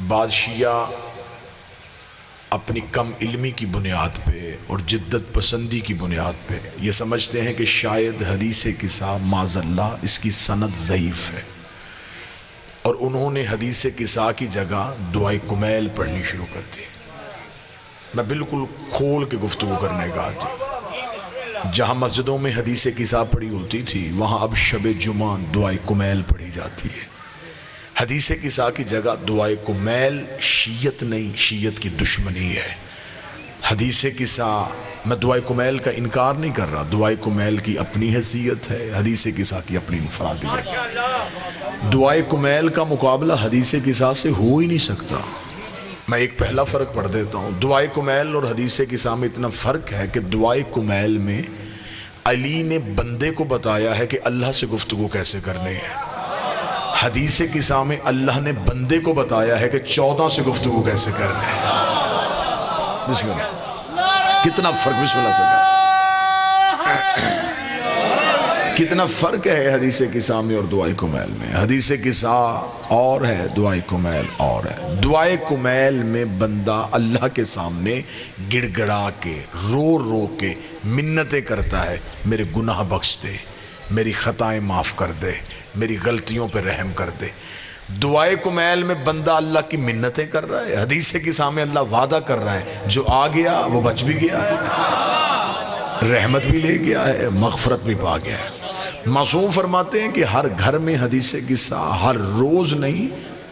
بعض شیعہ اپنی کم علمی کی بنیاد پہ اور جدت پسندی کی بنیاد پہ یہ سمجھتے ہیں کہ شاید حدیث قصہ معاذ اللہ اس کی سند ضعیف ہے، اور انہوں نے حدیث قصہ کی جگہ دعائے کمیل پڑھنی شروع کر دی۔ میں بالکل کھول کے گفتگو کرنے کا آتی، جہاں مسجدوں میں حدیث قصہ پڑھی ہوتی تھی وہاں اب شب جمعہ دعائے کمیل پڑھی جاتی ہے۔ حدیث قصہ کی جگہ دعائے کمیل شیعت نہیں، شیعت کی دشمنی ہے۔ حدیث قصہ، میں دعائے کمیل کا انکار نہیں کر رہا، دعائے کمیل کی اپنی حیثیت ہے، حدیث قصہ کی اپنی انفرادیت ہے۔ دعائے کمیل کا مقابلہ حدیث قصہ سے ہو ہی نہیں سکتا۔ میں ایک پہلا فرق پڑھ دیتا ہوں، دعائے کمیل اور حدیث قصہ میں اتنا فرق ہے کہ دعائے کمیل میں علی نے بندے کو بتایا ہے کہ اللہ سے گفتگو کیسے کرنی ہے، حدیث قصہ میں اللہ نے بندے کو بتایا ہے کہ 14 سے گفتگو کیسے کرنی ہے۔ بسم اللہ، کتنا فرق، بسم اللہ سے کتنا فرق ہے حدیث قصہ میں اور دعائے کمیل میں۔ حدیث قصہ اور ہے، دعائے کمیل اور ہے۔ دعائے کمیل میں بندہ اللہ کے سامنے گڑ گڑا کے رو رو کے منتیں کرتا ہے، میرے گناہ بخش دے، میری خطائیں معاف کر دے، میری غلطیوں پہ رحم کر دے۔ دعائے کمیل میں بندہ اللہ کی منتیں کر رہا ہے، حدیث قصہ میں اللہ وعدہ کر رہا ہے جو آ گیا وہ بچ بھی گیا ہے، رحمت بھی لے گیا ہے، مغفرت بھی پا گیا ہے۔ معصوم فرماتے ہیں کہ ہر گھر میں حدیث قصہ ہر روز نہیں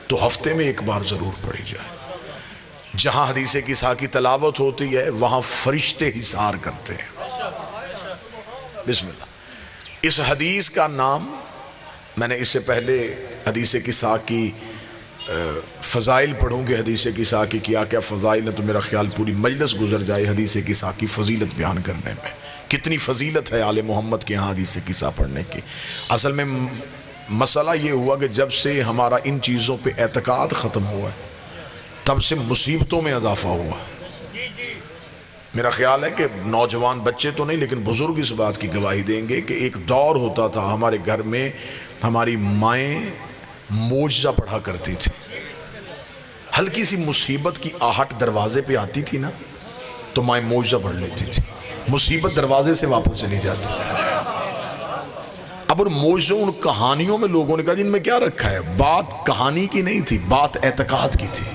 تو ہفتے میں ایک بار ضرور پڑھی جائے۔ جہاں حدیث قصہ کی تلاوت ہوتی ہے وہاں فرشتے حصار کرتے ہیں۔ بسم اللہ۔ اس حدیث کا نام، میں نے اس سے پہلے حدیث قصہ کی فضائل پڑھوں گے، حدیث قصہ کی کیا کیا فضائل ہے، تو میرا خیال پوری مجلس گزر جائے حدیث قصہ کی فضیلت بیان کرنے میں۔ کتنی فضیلت ہے آل محمد کے ہاں حدیث قصہ پڑھنے کی۔ اصل میں مسئلہ یہ ہوا کہ جب سے ہمارا ان چیزوں پہ اعتقاد ختم ہوا ہے تب سے مصیبتوں میں اضافہ ہوا ہے۔ میرا خیال ہے کہ نوجوان بچے تو نہیں لیکن بزرگ اس بات کی گواہی دیں گے کہ ایک دور ہوتا تھا ہمارے گھر میں ہماری مائیں معجزہ پڑھا کرتی تھی۔ ہلکی سی مصیبت کی آہٹ دروازے پہ آتی تھی نا تو مائیں معجزہ پڑھ لیتی تھی، مصیبت دروازے سے واپس چلی جاتی تھی۔ اب ان معجزوں، ان کہانیوں میں لوگوں نے کہا جن میں کیا رکھا ہے، بات کہانی کی نہیں تھی، بات اعتقاد کی تھی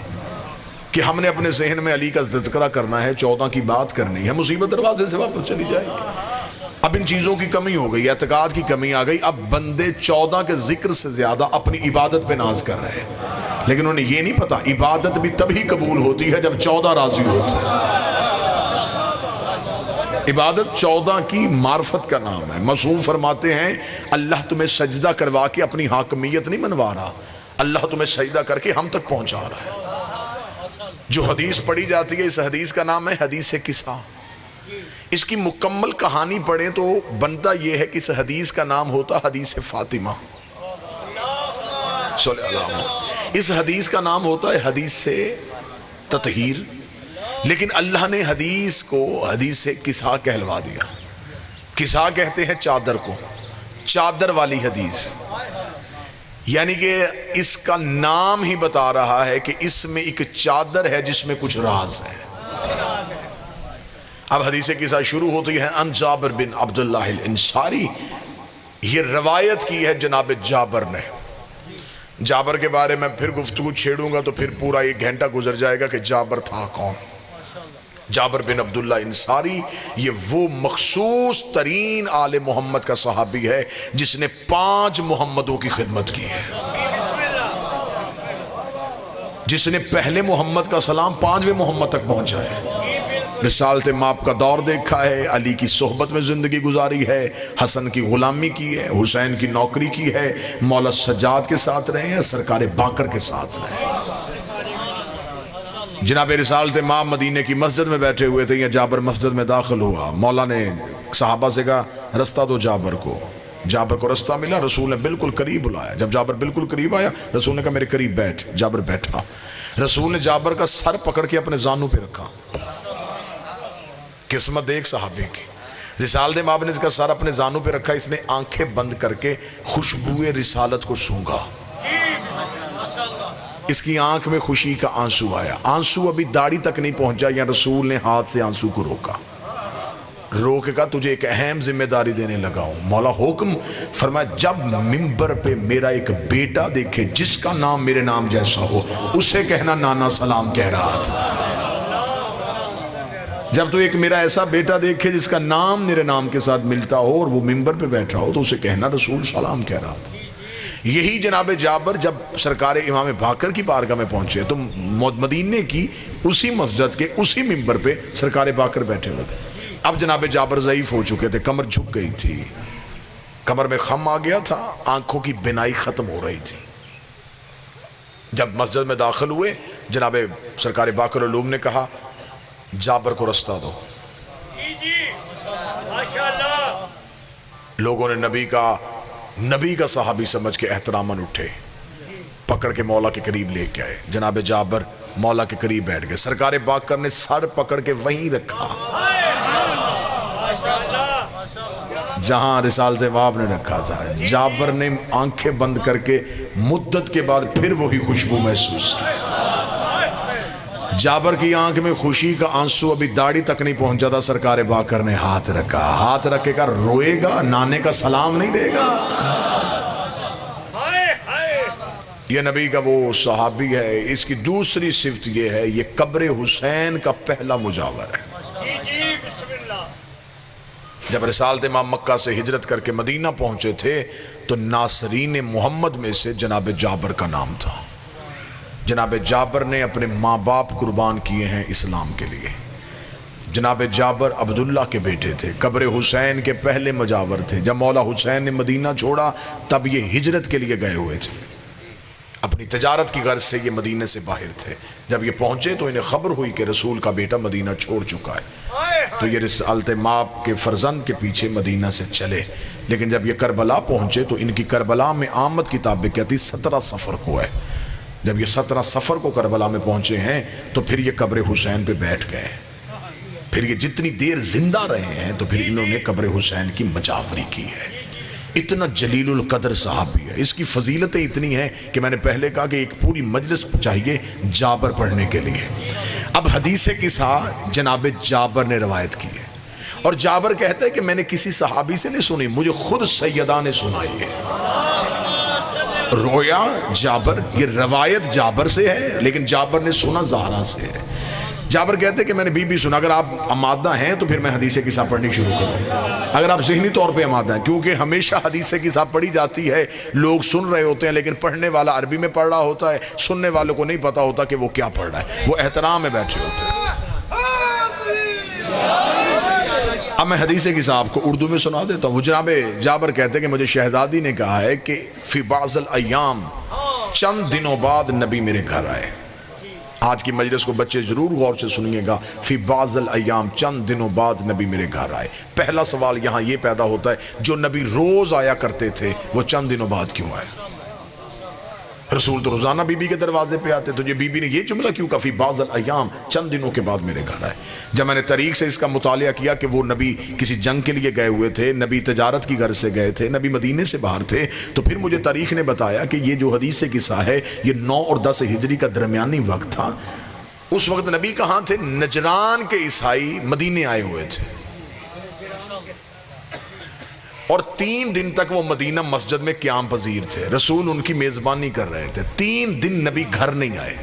کہ ہم نے اپنے ذہن میں علی کا تذکرہ کرنا ہے، 14 کی بات کرنی ہے، مصیبت دروازے سے واپس چلی جائے گی۔ اب ان چیزوں کی کمی ہو گئی، اعتقاد کی کمی آ گئی، اب بندے 14 کے ذکر سے زیادہ اپنی عبادت پہ ناز کر رہے ہیں، لیکن انہیں یہ نہیں پتا عبادت بھی تبھی قبول ہوتی ہے جب 14 راضی ہوتے ہیں۔ عبادت 14 کی معرفت کا نام ہے۔ معصوم فرماتے ہیں اللہ تمہیں سجدہ کروا کے اپنی حاکمیت نہیں منوا رہا، اللہ تمہیں سجدہ کر کے ہم تک پہنچا رہا ہے۔ جو حدیث پڑھی جاتی ہے اس حدیث کا نام ہے حدیث قصہ۔ اس کی مکمل کہانی پڑھیں تو بنتا یہ ہے کہ اس حدیث کا نام ہوتا حدیث فاطمہ۔ صلی اللہ علیہ وسلم۔ اس حدیث کا نام ہوتا ہے حدیث تطہیر، لیکن اللہ نے حدیث کو حدیث قصہ کہلوا دیا۔ قصہ کہتے ہیں چادر کو، چادر والی حدیث، یعنی کہ اس کا نام ہی بتا رہا ہے کہ اس میں ایک چادر ہے جس میں کچھ راز ہے۔ اب حدیث قصہ شروع ہوتی ہے ان جابر بن عبداللہ الانصاری، یہ روایت کی ہے جناب جابر نے۔ جابر کے بارے میں پھر گفتگو چھیڑوں گا تو پھر پورا 1 گھنٹہ گزر جائے گا کہ جابر تھا کون۔ جابر بن عبداللہ انصاری یہ وہ مخصوص ترین آل محمد کا صحابی ہے جس نے 5 محمدوں کی خدمت کی ہے، جس نے پہلے محمد کا سلام 5ویں محمد تک پہنچا ہے، رسالت ماپ کا دور دیکھا ہے، علی کی صحبت میں زندگی گزاری ہے، حسن کی غلامی کی ہے، حسین کی نوکری کی ہے، مولا سجاد کے ساتھ رہے ہیں، سرکار باقر کے ساتھ رہے ہیں۔ جناب رسالت ماپ مدینے کی مسجد میں بیٹھے ہوئے تھے، یہ جابر مسجد میں داخل ہوا، مولا نے صحابہ سے کہا رستہ دو جابر کو۔ جابر کو رستہ ملا، رسول نے بالکل قریب بلایا، جب جابر بالکل قریب آیا رسول نے کہا میرے قریب بیٹھ، جابر بیٹھا، رسول نے جابر کا سر پکڑ کے اپنے زانوں پہ رکھا۔ قسمت ایک صحابی کی، رسالت ماپ نے اس کا سر اپنے زانوں پہ رکھا، اس نے آنکھیں بند کر کے خوشبوئے رسالت کو سونگا۔ اس کی آنکھ میں خوشی کا آنسو آیا، آنسو ابھی داڑھی تک نہیں پہنچا، یا رسول نے ہاتھ سے آنسو کو روکا، روک کہا تجھے ایک اہم ذمہ داری دینے لگا ہوں۔ مولا حکم فرمایا جب ممبر پہ میرا ایک بیٹا دیکھے جس کا نام میرے نام جیسا ہو، اسے کہنا نانا سلام کہہ رہا تھا۔ جب تو ایک میرا ایسا بیٹا دیکھے جس کا نام میرے نام کے ساتھ ملتا ہو اور وہ ممبر پہ بیٹھا ہو، تو اسے کہنا رسول سلام کہہ رہا تھا۔ یہی جناب جابر جب سرکار امام باقر کی بارگاہ میں پہنچے تو مدینے کی اسی مسجد کے اسی ممبر پہ سرکار باقر بیٹھے ہوئے تھے۔ اب جناب جابر ضعیف ہو چکے تھے، کمر جھک گئی تھی، کمر میں خم آ گیا تھا، آنکھوں کی بینائی ختم ہو رہی تھی۔ جب مسجد میں داخل ہوئے جناب سرکار باقر علوم نے کہا جابر کو رستہ دو۔ لوگوں نے نبی کا صحابی سمجھ کے احتراماً اٹھے، پکڑ کے مولا کے قریب لے کے آئے۔ جناب جابر مولا کے قریب بیٹھ گئے، سرکار باقر نے سر پکڑ کے وہیں رکھا جہاں رسالت امام نے رکھا تھا۔ جابر نے آنکھیں بند کر کے مدت کے بعد پھر وہی خوشبو محسوس کی۔ جابر کی آنکھ میں خوشی کا آنسو ابھی داڑھی تک نہیں پہنچا تھا، سرکار باقر نے ہاتھ رکھا، ہاتھ رکھے گا روئے گا، نانے کا سلام نہیں دے گا۔ یہ نبی کا وہ صحابی ہے۔ اس کی دوسری صفت یہ ہے، یہ قبر حسین کا پہلا مجاور ہے۔ جب رسالت امام مکہ سے ہجرت کر کے مدینہ پہنچے تھے تو ناصرین محمد میں سے جناب جابر کا نام تھا۔ جناب جابر نے اپنے ماں باپ قربان کیے ہیں اسلام کے لیے۔ جناب جابر عبداللہ کے بیٹے تھے، قبر حسین کے پہلے مجاور تھے۔ جب مولا حسین نے مدینہ چھوڑا تب یہ ہجرت کے لیے گئے ہوئے تھے، اپنی تجارت کی غرض سے یہ مدینہ سے باہر تھے۔ جب یہ پہنچے تو انہیں خبر ہوئی کہ رسول کا بیٹا مدینہ چھوڑ چکا ہے، تو یہ رسالت ماپ کے فرزند کے پیچھے مدینہ سے چلے۔ لیکن جب یہ کربلا پہنچے تو ان کی کربلا میں آمد کتابیں کہتی 17 سفر کو ہے۔ جب یہ 17 سفر کو کربلا میں پہنچے ہیں تو پھر یہ قبر حسین پہ بیٹھ گئے، پھر یہ جتنی دیر زندہ رہے ہیں تو پھر انہوں نے قبر حسین کی مجاوری کی ہے۔ اتنا جلیل القدر صحابی ہے، اس کی فضیلتیں اتنی ہیں کہ میں نے پہلے کہا کہ ایک پوری مجلس چاہیے جابر پڑھنے کے لیے۔ اب حدیث قصہ جناب جابر نے روایت کی ہے، اور جابر کہتا ہے کہ میں نے کسی صحابی سے نہیں سنی، مجھے خود سیدہ نے سنائی ہے۔ رویا جابر، یہ روایت جابر سے ہے لیکن جابر نے سنا زہرا سے ہے۔ جابر کہتے ہیں کہ میں نے بی سنا۔ اگر آپ آمادہ ہیں تو پھر میں حدیث قصہ پڑھنی شروع کروں، اگر آپ ذہنی طور پہ آمادہ ہیں، کیونکہ ہمیشہ حدیث قصہ پڑھی جاتی ہے، لوگ سن رہے ہوتے ہیں لیکن پڑھنے والا عربی میں پڑھ رہا ہوتا ہے، سننے والوں کو نہیں پتا ہوتا کہ وہ کیا پڑھ رہا ہے، وہ احترام میں بیٹھے ہوتے ہیں۔ اب میں حدیث قصہ آپ کو اردو میں سنا دیتا ہوں۔ وہ جناب جابر کہتے ہیں کہ مجھے شہزادی نے کہا ہے کہ فی بعض الایام، چند دنوں بعد نبی میرے گھر آئے۔ آج کی مجلس کو بچے ضرور غور سے سنیے گا، فی بعض الایام، چند دنوں بعد نبی میرے گھر آئے۔ پہلا سوال یہاں یہ پیدا ہوتا ہے، جو نبی روز آیا کرتے تھے وہ چند دنوں بعد کیوں آئے؟ رسول تو روزانہ بی بی کے دروازے پہ آتے، تو یہ بی بی نے یہ جملہ کیوں کہا فی بعض الایام، چند دنوں کے بعد میرے گھر آئے؟ جب میں نے تاریخ سے اس کا مطالعہ کیا کہ وہ نبی کسی جنگ کے لیے گئے ہوئے تھے، نبی تجارت کی غرض سے گئے تھے، نبی مدینے سے باہر تھے، تو پھر مجھے تاریخ نے بتایا کہ یہ جو حدیث قصہ ہے یہ 9 اور 10 ہجری کا درمیانی وقت تھا۔ اس وقت نبی کہاں تھے؟ نجران کے عیسائی مدینے آئے ہوئے تھے، اور 3 دن تک وہ مدینہ مسجد میں قیام پذیر تھے، رسول ان کی میزبانی کر رہے تھے۔ 3 دن نبی گھر نہیں آئے،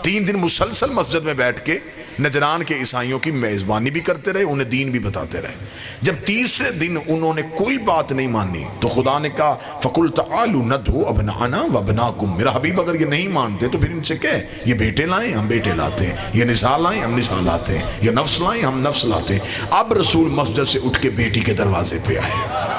3 دن مسلسل مسجد میں بیٹھ کے نجران کے عیسائیوں کی میزبانی بھی کرتے رہے، انہیں دین بھی بتاتے رہے۔ جب تیسرے دن انہوں نے کوئی بات نہیں مانی تو خدا نے کہا فَقُلْ تَعَالُوا نَدْعُوا أَبْنَاءَنَا وَأَبْنَاءَكُمْ، میرا حبیب اگر یہ نہیں مانتے تو پھر ان سے کہے یہ بیٹے لائیں ہم بیٹے لاتے ہیں، یہ نساء لائیں ہم نساء لاتے ہیں، یہ نفس لائیں ہم نفس لاتے ہیں۔ اب رسول مسجد سے اٹھ کے بیٹی کے دروازے پہ آئے۔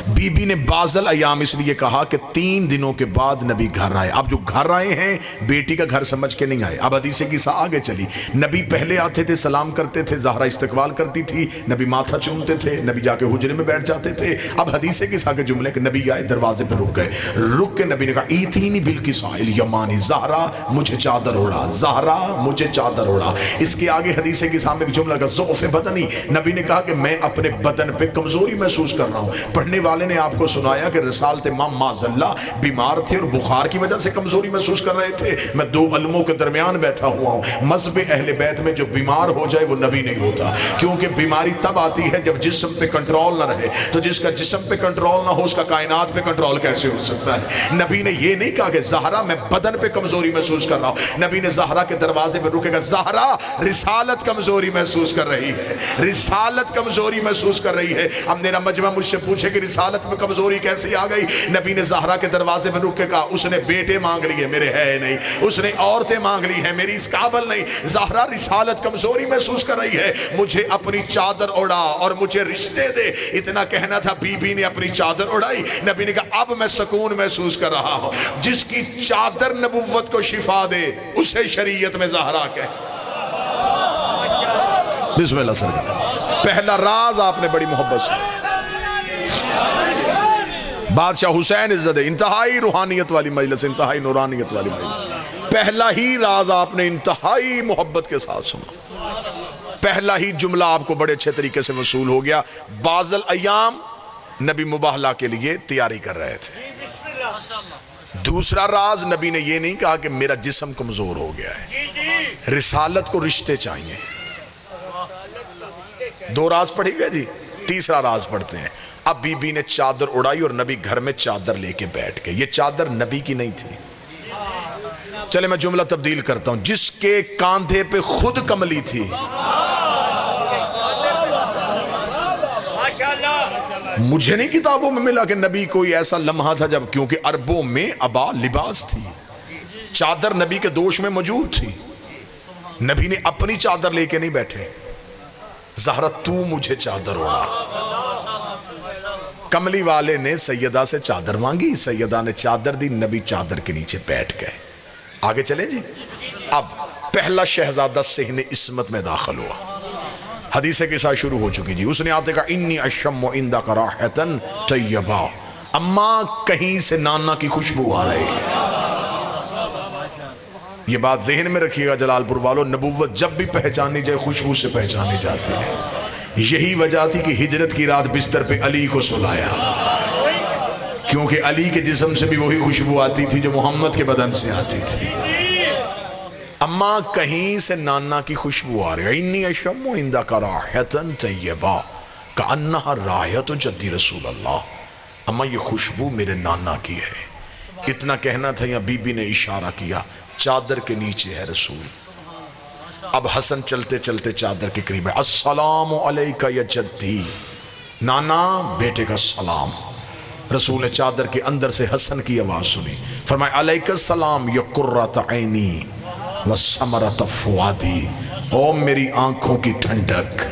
بی بی نے بعض الایام اس لیے کہا کہ 3 دنوں کے بعد نبی گھر آئے۔ اب جو گھر آئے ہیں بیٹی کا گھر سمجھ کے نہیں آئے۔ اب حدیث قصہ آگے چلی، نبی پہلے آتے تھے، سلام کرتے تھے، زہرا استقبال کرتی تھی، نبی ماتھا چومتے تھے، نبی جا کے حجرے میں بیٹھ جاتے تھے۔ اب حدیث قصہ کے جملے کہ نبی آئے، دروازے پہ رک گئے، رک کے نبی نے کہا ایتینی بالکساء الیمانی، زہرا مجھے چادر اوڑا، زہرا مجھے چادر اوڑا۔ اس کے آگے حدیث قصہ میں ایک جملہ کا ضعف بدنی، نبی نے کہا کہ میں اپنے بدن پہ کمزوری محسوس کر رہا ہوں۔ پڑھنے والے نے آپ کو سنایا کہ رسالت امام معذاللہ بیمار تھے اور بخار کی وجہ سے کمزوری محسوس کر رہے تھے، میں دو علموں کے درمیان بیٹھا ہوا ہوں، مذہب اہل بیت میں جو بیمار ہو جائے وہ نبی نہیں ہوتا، کیونکہ بیماری تب آتی ہے جب جسم پہ کنٹرول نہ رہے، تو جس کا جسم پہ کنٹرول نہ ہو اس کا کائنات پہ کنٹرول کیسے ہو سکتا ہے؟ نبی نے یہ نہیں کہا کہ زہرا میں بدن پہ کمزوری محسوس کر رہا ہوں، نبی نے زہرا کے دروازے پہ رکے گا، زہرا رسالت کمزوری محسوس کر رہی ہے، رسالت کمزوری محسوس کر رہی ہے۔ اب میرا مجمع مجھ سے پوچھے کہ رسالت میں کمزوری کیسی آ گئی؟ نبی نے زہرا کے دروازے پہ رک کے کہا اس نے بیٹے مانگ لیے میرے ہے نہیں، اس نے عورتیں مانگ لی ہیں میری اس قابل نہیں، زہرا رسالت کمزوری محسوس کر رہی ہے، مجھے اپنی چادر اڑا اور مجھے رشتے دے، اتنا کہنا تھا، بی بی نے اپنی چادر اڑائی، نبی نے کہا اب میں سکون محسوس کر رہا ہوں۔ جس کی چادر نبوت کو شفا دے اسے شریعت میں زہرا کہے۔ بسم اللہ سرکار، پہلا راز آپ نے بڑی محبت سے، بادشاہ حسین عزت، انتہائی روحانیت والی مجلس، انتہائی نورانیت والی مجلس، پہلا ہی راز آپ نے انتہائی محبت کے ساتھ سنا، پہلا ہی جملہ آپ کو بڑے اچھے طریقے سے وصول ہو گیا۔ بعض الایام نبی مباہلہ کے لیے تیاری کر رہے تھے۔ دوسرا راز نبی نے یہ نہیں کہا کہ میرا جسم کمزور ہو گیا ہے، رسالت کو رشتے چاہیے۔ دو راز پڑھی گئے جی، تیسرا راز پڑھتے ہیں۔ اب بی بی نے چادر اڑائی اور نبی گھر میں چادر لے کے بیٹھ گئے، یہ چادر نبی کی نہیں تھی۔ چلے میں جملہ تبدیل کرتا ہوں، جس کے کاندھے پہ خود کملی تھی، مجھے نہیں کتابوں میں ملا کہ نبی کوئی ایسا لمحہ تھا جب، کیونکہ عربوں میں ابا لباس تھی، چادر نبی کے دوش میں موجود تھی، نبی نے اپنی چادر لے کے نہیں بیٹھے، زہرا تو مجھے چادر اڑا۔ کملی والے نے سیدہ سے چادر مانگی، سیدہ نے چادر دی، نبی چادر کے نیچے بیٹھ گئے۔ آگے چلیں جی۔ اب پہلا شہزادہ صحن عصمت میں داخل ہوا، حدیث کے ساتھ شروع ہو چکی جی۔ اس نے آتے کہا انی اشم عندک راحۃ طیبہ، اماں کہیں سے نانا کی خوشبو آ رہی ہے۔ یہ بات ذہن میں رکھیے گا جلال پور والو، نبوت جب بھی پہچانی جائے خوشبو سے پہچانی جاتی ہے۔ یہی وجہ تھی کہ ہجرت کی رات بستر پہ علی کو سلایا، کیونکہ علی کے جسم سے بھی وہی خوشبو آتی تھی جو محمد کے بدن سے آتی تھی۔ اماں کہیں سے نانا کی خوشبو آ رہی ہے، انی اشم عندک راحۃ طیبہ کأنہا راحۃ جدی رسول اللہ، اماں یہ خوشبو میرے نانا کی ہے۔ اتنا کہنا تھا یا بی بی نے اشارہ کیا، چادر کے نیچے ہے رسول۔ اب حسن چلتے چلتے چادر کے قریب ہے، السلام علیکہ یا جدی، نانا بیٹے کا سلام۔ رسول نے چادر کے اندر سے حسن کی آواز سنی، فرمایا علیکہ السلام یا قرۃ عینی وثمرۃ فؤادی، او میری آنکھوں کی ٹھنڈک،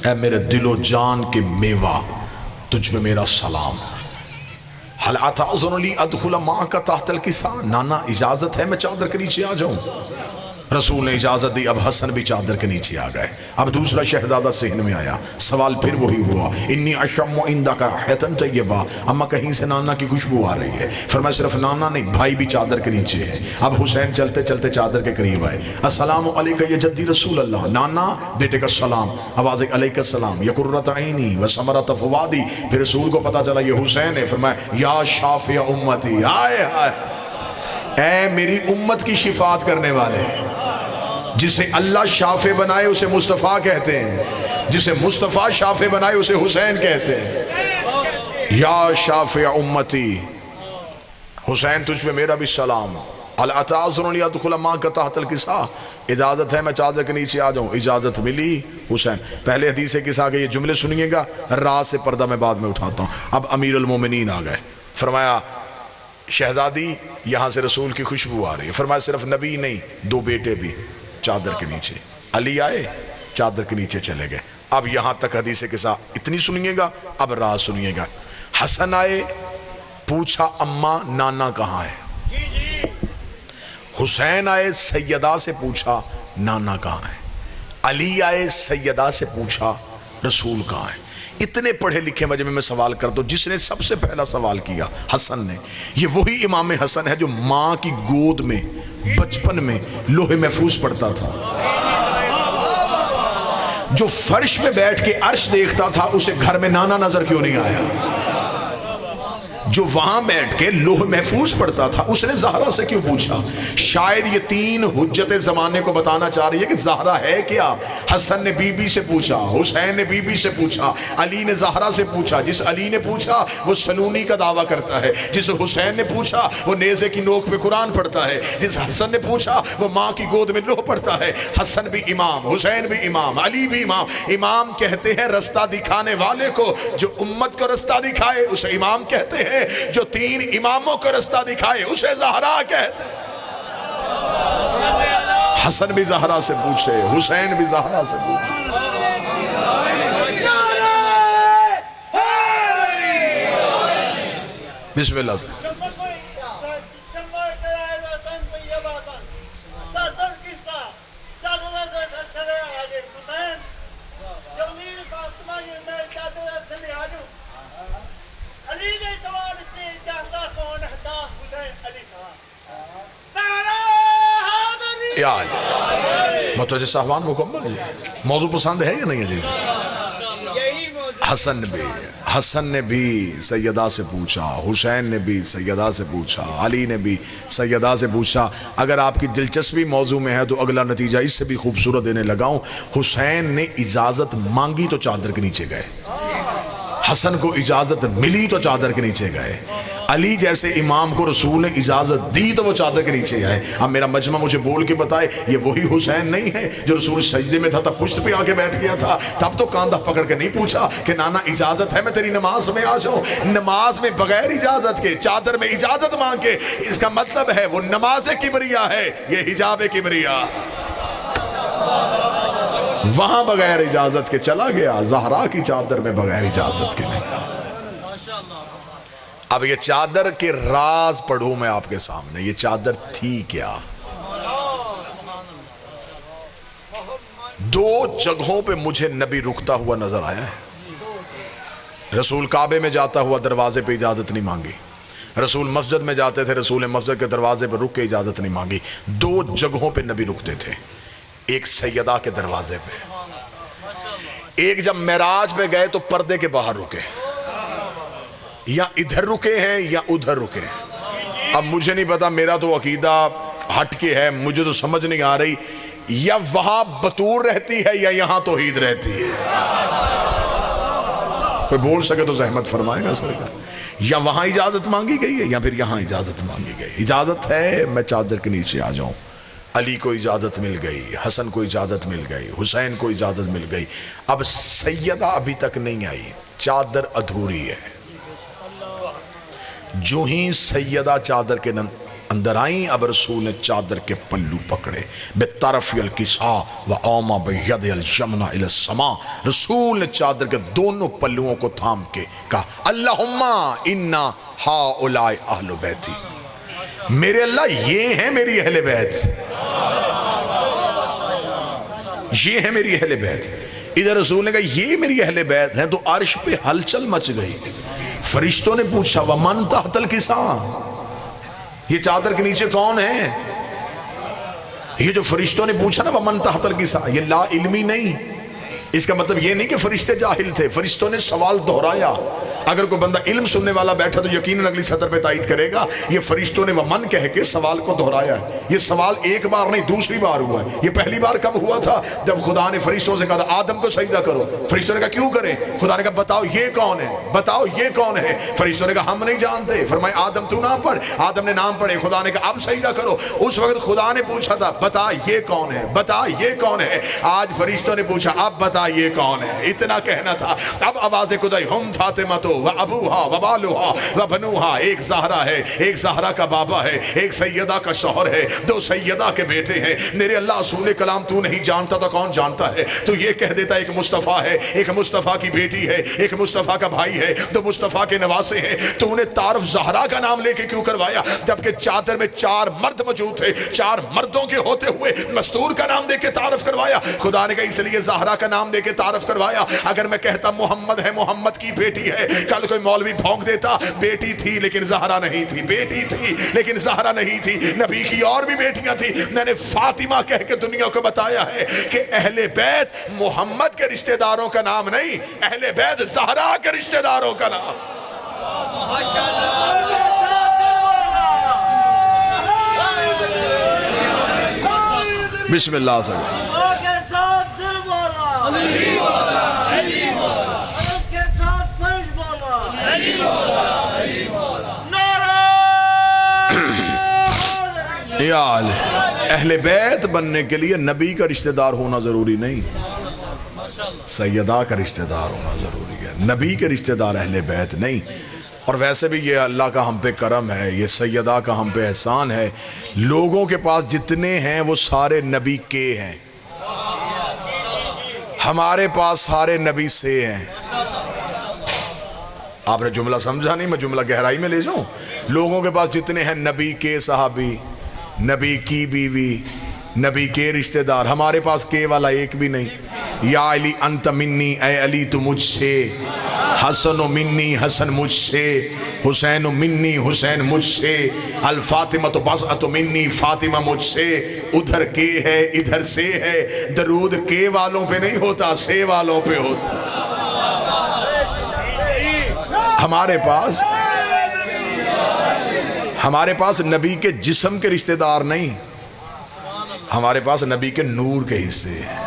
اے میرے دل و جان کے میوہ، تجھ میں میرا سلام۔ حل اتعذن لی ادخل معک تحت الکساء، نانا اجازت ہے میں چادر کے نیچے آ جاؤں؟ رسول نے اجازت دی، اب حسن بھی چادر کے نیچے آ گئے۔ اب دوسرا شہزادہ صحن میں آیا، سوال پھر وہی ہوا، انی اشم عندک راحۃ طیبہ، اما کہیں سے نانا کی خوشبو آ رہی ہے۔ فرمایا صرف نانا نہیں، بھائی بھی چادر کے نیچے ہے۔ اب حسین چلتے چلتے چادر کے قریب آئے، السلام علیکہ یا جدی رسول اللہ، نانا بیٹے کا سلام، آواز علیکہ السلام یا قرۃ عینی وثمرۃ فؤادی۔ پھر رسول کو پتا چلا یہ حسین ہے، فرمایا یا شافع امتی، آئے آئے، اے میری امت کی شفاعت کرنے والے، جسے اللہ شافع بنائے اسے مصطفیٰ کہتے ہیں، جسے مصطفیٰ شافع بنائے اسے حسین کہتے ہیں۔ یا شافع امتی، حسین تجھ پہ میرا بھی سلام، اتعذن لی ادخل معک تحت الکساء، اجازت ہے میں چادر کے نیچے آ جاؤں؟ اجازت ملی۔ حسین پہلے حدیث قصہ کے یہ جملے سنیے گا، راز سے پردہ میں بعد میں اٹھاتا ہوں۔ اب امیر المومنین آ گئے، فرمایا شہزادی یہاں سے رسول کی خوشبو آ رہی ہے۔ فرمایا صرف نبی نہیں، دو بیٹے بھی چادر کے نیچے۔ علی آئے، چادر کے نیچے چلے گئے۔ اب یہاں تک حدیث کے ساتھ اتنی سنیے گا، اب راز سنیے گا۔ حسن آئے، پوچھا اماں نانا کہاں ہے؟ حسین آئے، سیدہ سے پوچھا نانا کہاں ہے؟ علی آئے، سیدہ سے پوچھا رسول کہاں ہے؟ اتنے پڑھے لکھے مجمع میں سوال کر دو، جس نے سب سے پہلا سوال کیا حسن نے۔ یہ وہی امام حسن ہے جو ماں کی گود میں بچپن میں لوح محفوظ پڑھتا تھا، جو فرش میں بیٹھ کے عرش دیکھتا تھا اسے گھر میں نانا نظر کیوں نہیں آیا؟ جو وہاں بیٹھ کے لوح محفوظ پڑھتا تھا اس نے زہرا سے کیوں پوچھا؟ شاید یہ تین حجت زمانے کو بتانا چاہ رہی ہے کہ زہرا ہے کیا۔ حسن نے بی بی سے پوچھا، حسین نے بی بی سے پوچھا، علی نے زہرا سے پوچھا۔ جس علی نے پوچھا وہ سلونی کا دعویٰ کرتا ہے، جس حسین نے پوچھا وہ نیزے کی نوک پہ قرآن پڑھتا ہے، جس حسن نے پوچھا وہ ماں کی گود میں لوح پڑھتا ہے۔ حسن بھی امام، حسین بھی امام، علی بھی امام۔ امام کہتے ہیں رستہ دکھانے والے کو، جو امت کو رستہ دکھائے اسے امام کہتے ہیں، جو تین اماموں کو رستہ دکھائے اسے زہرا کہتے ہیں۔ حسن بھی زہرا سے پوچھے، حسین بھی زہرا سے پوچھے۔ بسم اللہ سے یا علی متوجہ صاحبان مکمل جی، موضوع پسند ہے یا نہیں ہے جی؟ حسن نے بھی سیدہ سے پوچھا، حسین نے بھی سیدہ سے پوچھا، علی نے بھی سیدہ سے پوچھا۔ اگر آپ کی دلچسپی موضوع میں ہے تو اگلا نتیجہ اس سے بھی خوبصورت دینے لگاؤں۔ حسین نے اجازت مانگی تو چادر کے نیچے گئے، حسن کو اجازت ملی تو چادر کے نیچے گئے، علی جیسے امام کو رسول نے اجازت دی تو وہ چادر کے نیچے آئے۔ اب میرا مجمع مجھے بول کے بتائے یہ وہی حسین نہیں ہے جو رسول سجدے میں تھا تب پشت پہ آ کے بیٹھ گیا تھا؟ تب تو کاندھا پکڑ کے نہیں پوچھا کہ نانا اجازت ہے میں تیری نماز میں آ جاؤں؟ نماز میں بغیر اجازت کے چادر میں اجازت مانگے، اس کا مطلب ہے وہ نماز کبریا ہے، یہ حجاب کبریا۔ وہاں بغیر اجازت کے چلا گیا، زہرا کی چادر میں بغیر اجازت کے نہیں۔ اب یہ چادر کے راز پڑھوں میں آپ کے سامنے، یہ چادر تھی کیا؟ دو جگہوں پہ مجھے نبی رکتا ہوا نظر آیا ہے۔ رسول کعبے میں جاتا ہوا دروازے پہ اجازت نہیں مانگی، رسول مسجد میں جاتے تھے رسول مسجد کے دروازے پہ رک کے اجازت نہیں مانگی۔ دو جگہوں پہ نبی رکتے تھے، ایک سیدہ کے دروازے پہ، ایک جب معراج پہ گئے تو پردے کے باہر رکے، یا ادھر رکے ہیں یا ادھر رکے ہیں۔ اب مجھے نہیں پتا، میرا تو عقیدہ ہٹ کے ہے، مجھے تو سمجھ نہیں آ رہی یا وہاں بطور رہتی ہے یا یہاں توحید رہتی ہے۔ کوئی بول سکے تو زحمت فرمائے گا سرکار۔ یا وہاں اجازت مانگی گئی ہے یا پھر یہاں اجازت مانگی گئی۔ اجازت ہے میں چادر کے نیچے آ جاؤں، علی کو اجازت مل گئی، حسن کو اجازت مل گئی، حسین کو اجازت مل گئی۔ اب سیدہ ابھی تک نہیں آئی، چادر ادھوری ہے۔ جو ہی سیدہ چادر کے اندر آئیں، اب رسول نے چادر کے پلو پکڑے، بِالطَّرَفِ الْكِسَا وَأَوْمَا بِيَدِهِ الْجَمْنَ إِلَى السَّمَاءِ۔ رسول نے چادر کے دونوں پلوؤں کو تھام کے کہا اللہم اِنَّا هَؤُلَاءِ أَهْلُ بَيْتِي، میرے اللہ یہ ہیں میری اہل بیت، یہ ہیں میری اہل بیت۔ ادھر رسول نے کہا یہ میری اہل بیت ہیں تو عرش پہ ہلچل مچ گئی۔ فرشتوں نے پوچھا وَمَن تحت الْكِسَا، یہ چادر کے نیچے کون ہے؟ یہ جو فرشتوں نے پوچھا نا وَمَن تحت الْكِسَا، یہ لا علمی نہیں، اس کا مطلب یہ نہیں کہ فرشتے جاہل تھے، فرشتوں نے سوال دہرایا۔ اگر کوئی بندہ علم سننے والا بیٹھا تو یقیناً اگلی سطر پہ تائید کرے گا، یہ فرشتوں نے ومن کہہ کے سوال کو دہرایا ہے۔ یہ سوال ایک بار نہیں دوسری بار ہوا ہے۔ یہ پہلی بار کب ہوا تھا؟ جب خدا نے فرشتوں سے کہا تھا آدم کو سجدہ کرو، فرشتوں نے کہا کیوں کریں؟ خدا نے کہا بتاؤ یہ کون ہے، بتاؤ یہ کون ہے؟ فرشتوں نے کہا ہم نہیں جانتے۔ فرمایا آدم تو نام پڑھ، آدم نے نام پڑھے، خدا نے کہا اب سجدہ کرو۔ اس وقت خدا نے پوچھا تھا بتا یہ کون ہے، بتا یہ کون ہے۔ آج فرشتوں نے پوچھا اب بتا یہ کون ہے، اتنا کہنا تھا۔ اب آواز خدائی ہم فاطمہ و ابوہا و بالوہا و بنوہا، ایک زہرا ہے، ایک زہرا کا بابا ہے، ایک سیدہ کا شوہر ہے، دو سیدہ کے بیٹے ہیں۔ میرے اللہ رسول کلام تو نہیں جانتا تو کون جانتا ہے؟ تو یہ کہہ دیتا ایک مصطفیٰ ہے، ایک مصطفیٰ کی بیٹی ہے، ایک مصطفیٰ کا بھائی ہے، دو مصطفیٰ کے نواسے ہیں۔ تو انہیں تعارف زہرا کا نام لے کے کیوں کروایا جبکہ چادر میں 4 مرد موجود تھے؟ 4 مردوں کے ہوتے ہوئے مستور کا نام دے کے تعارف کروایا۔ خدا نے کہا اس لیے زہرا کا نام دے کے تعارف کروایا. اگر میں کہتا محمد ہے, محمد کی بیٹی ہے, کل کوئی مولوی بھونک دیتا بیٹی تھی لیکن زہرا نہیں تھی, بیٹی تھی لیکن زہرا نہیں تھی, نبی کی اور بھی بیٹیاں تھی. میں نے فاطمہ کہہ کے دنیا کو بتایا ہے کہ اہل بیت محمد کے رشتہ داروں کا نام نہیں, اہل بیت زہرا کے رشتہ داروں کا نام. بسم اللہ سے اہل بیت بننے کے لیے نبی کا رشتہ دار ہونا ضروری نہیں, سیدہ کا رشتہ دار ہونا ضروری ہے, نبی کے رشتہ دار اہل بیت نہیں. اور ویسے بھی یہ اللہ کا ہم پہ کرم ہے, یہ سیدہ کا ہم پہ احسان ہے. لوگوں کے پاس جتنے ہیں وہ سارے نبی کے ہیں, ہمارے پاس سارے نبی سے ہیں. آپ نے جملہ سمجھا نہیں, میں جملہ گہرائی میں لے جاؤں. لوگوں کے پاس جتنے ہیں نبی کے صحابی, نبی کی بیوی, نبی کے رشتہ دار, ہمارے پاس کے والا ایک بھی نہیں. یا علی انت منی, اے علی تو مجھ سے, حسن منی, حسن مجھ سے, حسین منی, حسین مجھ سے, الفاطمہ تو بضعۃ منی, فاطمہ مجھ سے. ادھر کے ہے ادھر سے ہے, درود کے والوں پہ نہیں ہوتا, سے والوں پہ ہوتا. ہمارے پاس نبی کے جسم کے رشتہ دار نہیں, ہمارے پاس نبی کے نور کے حصے ہیں.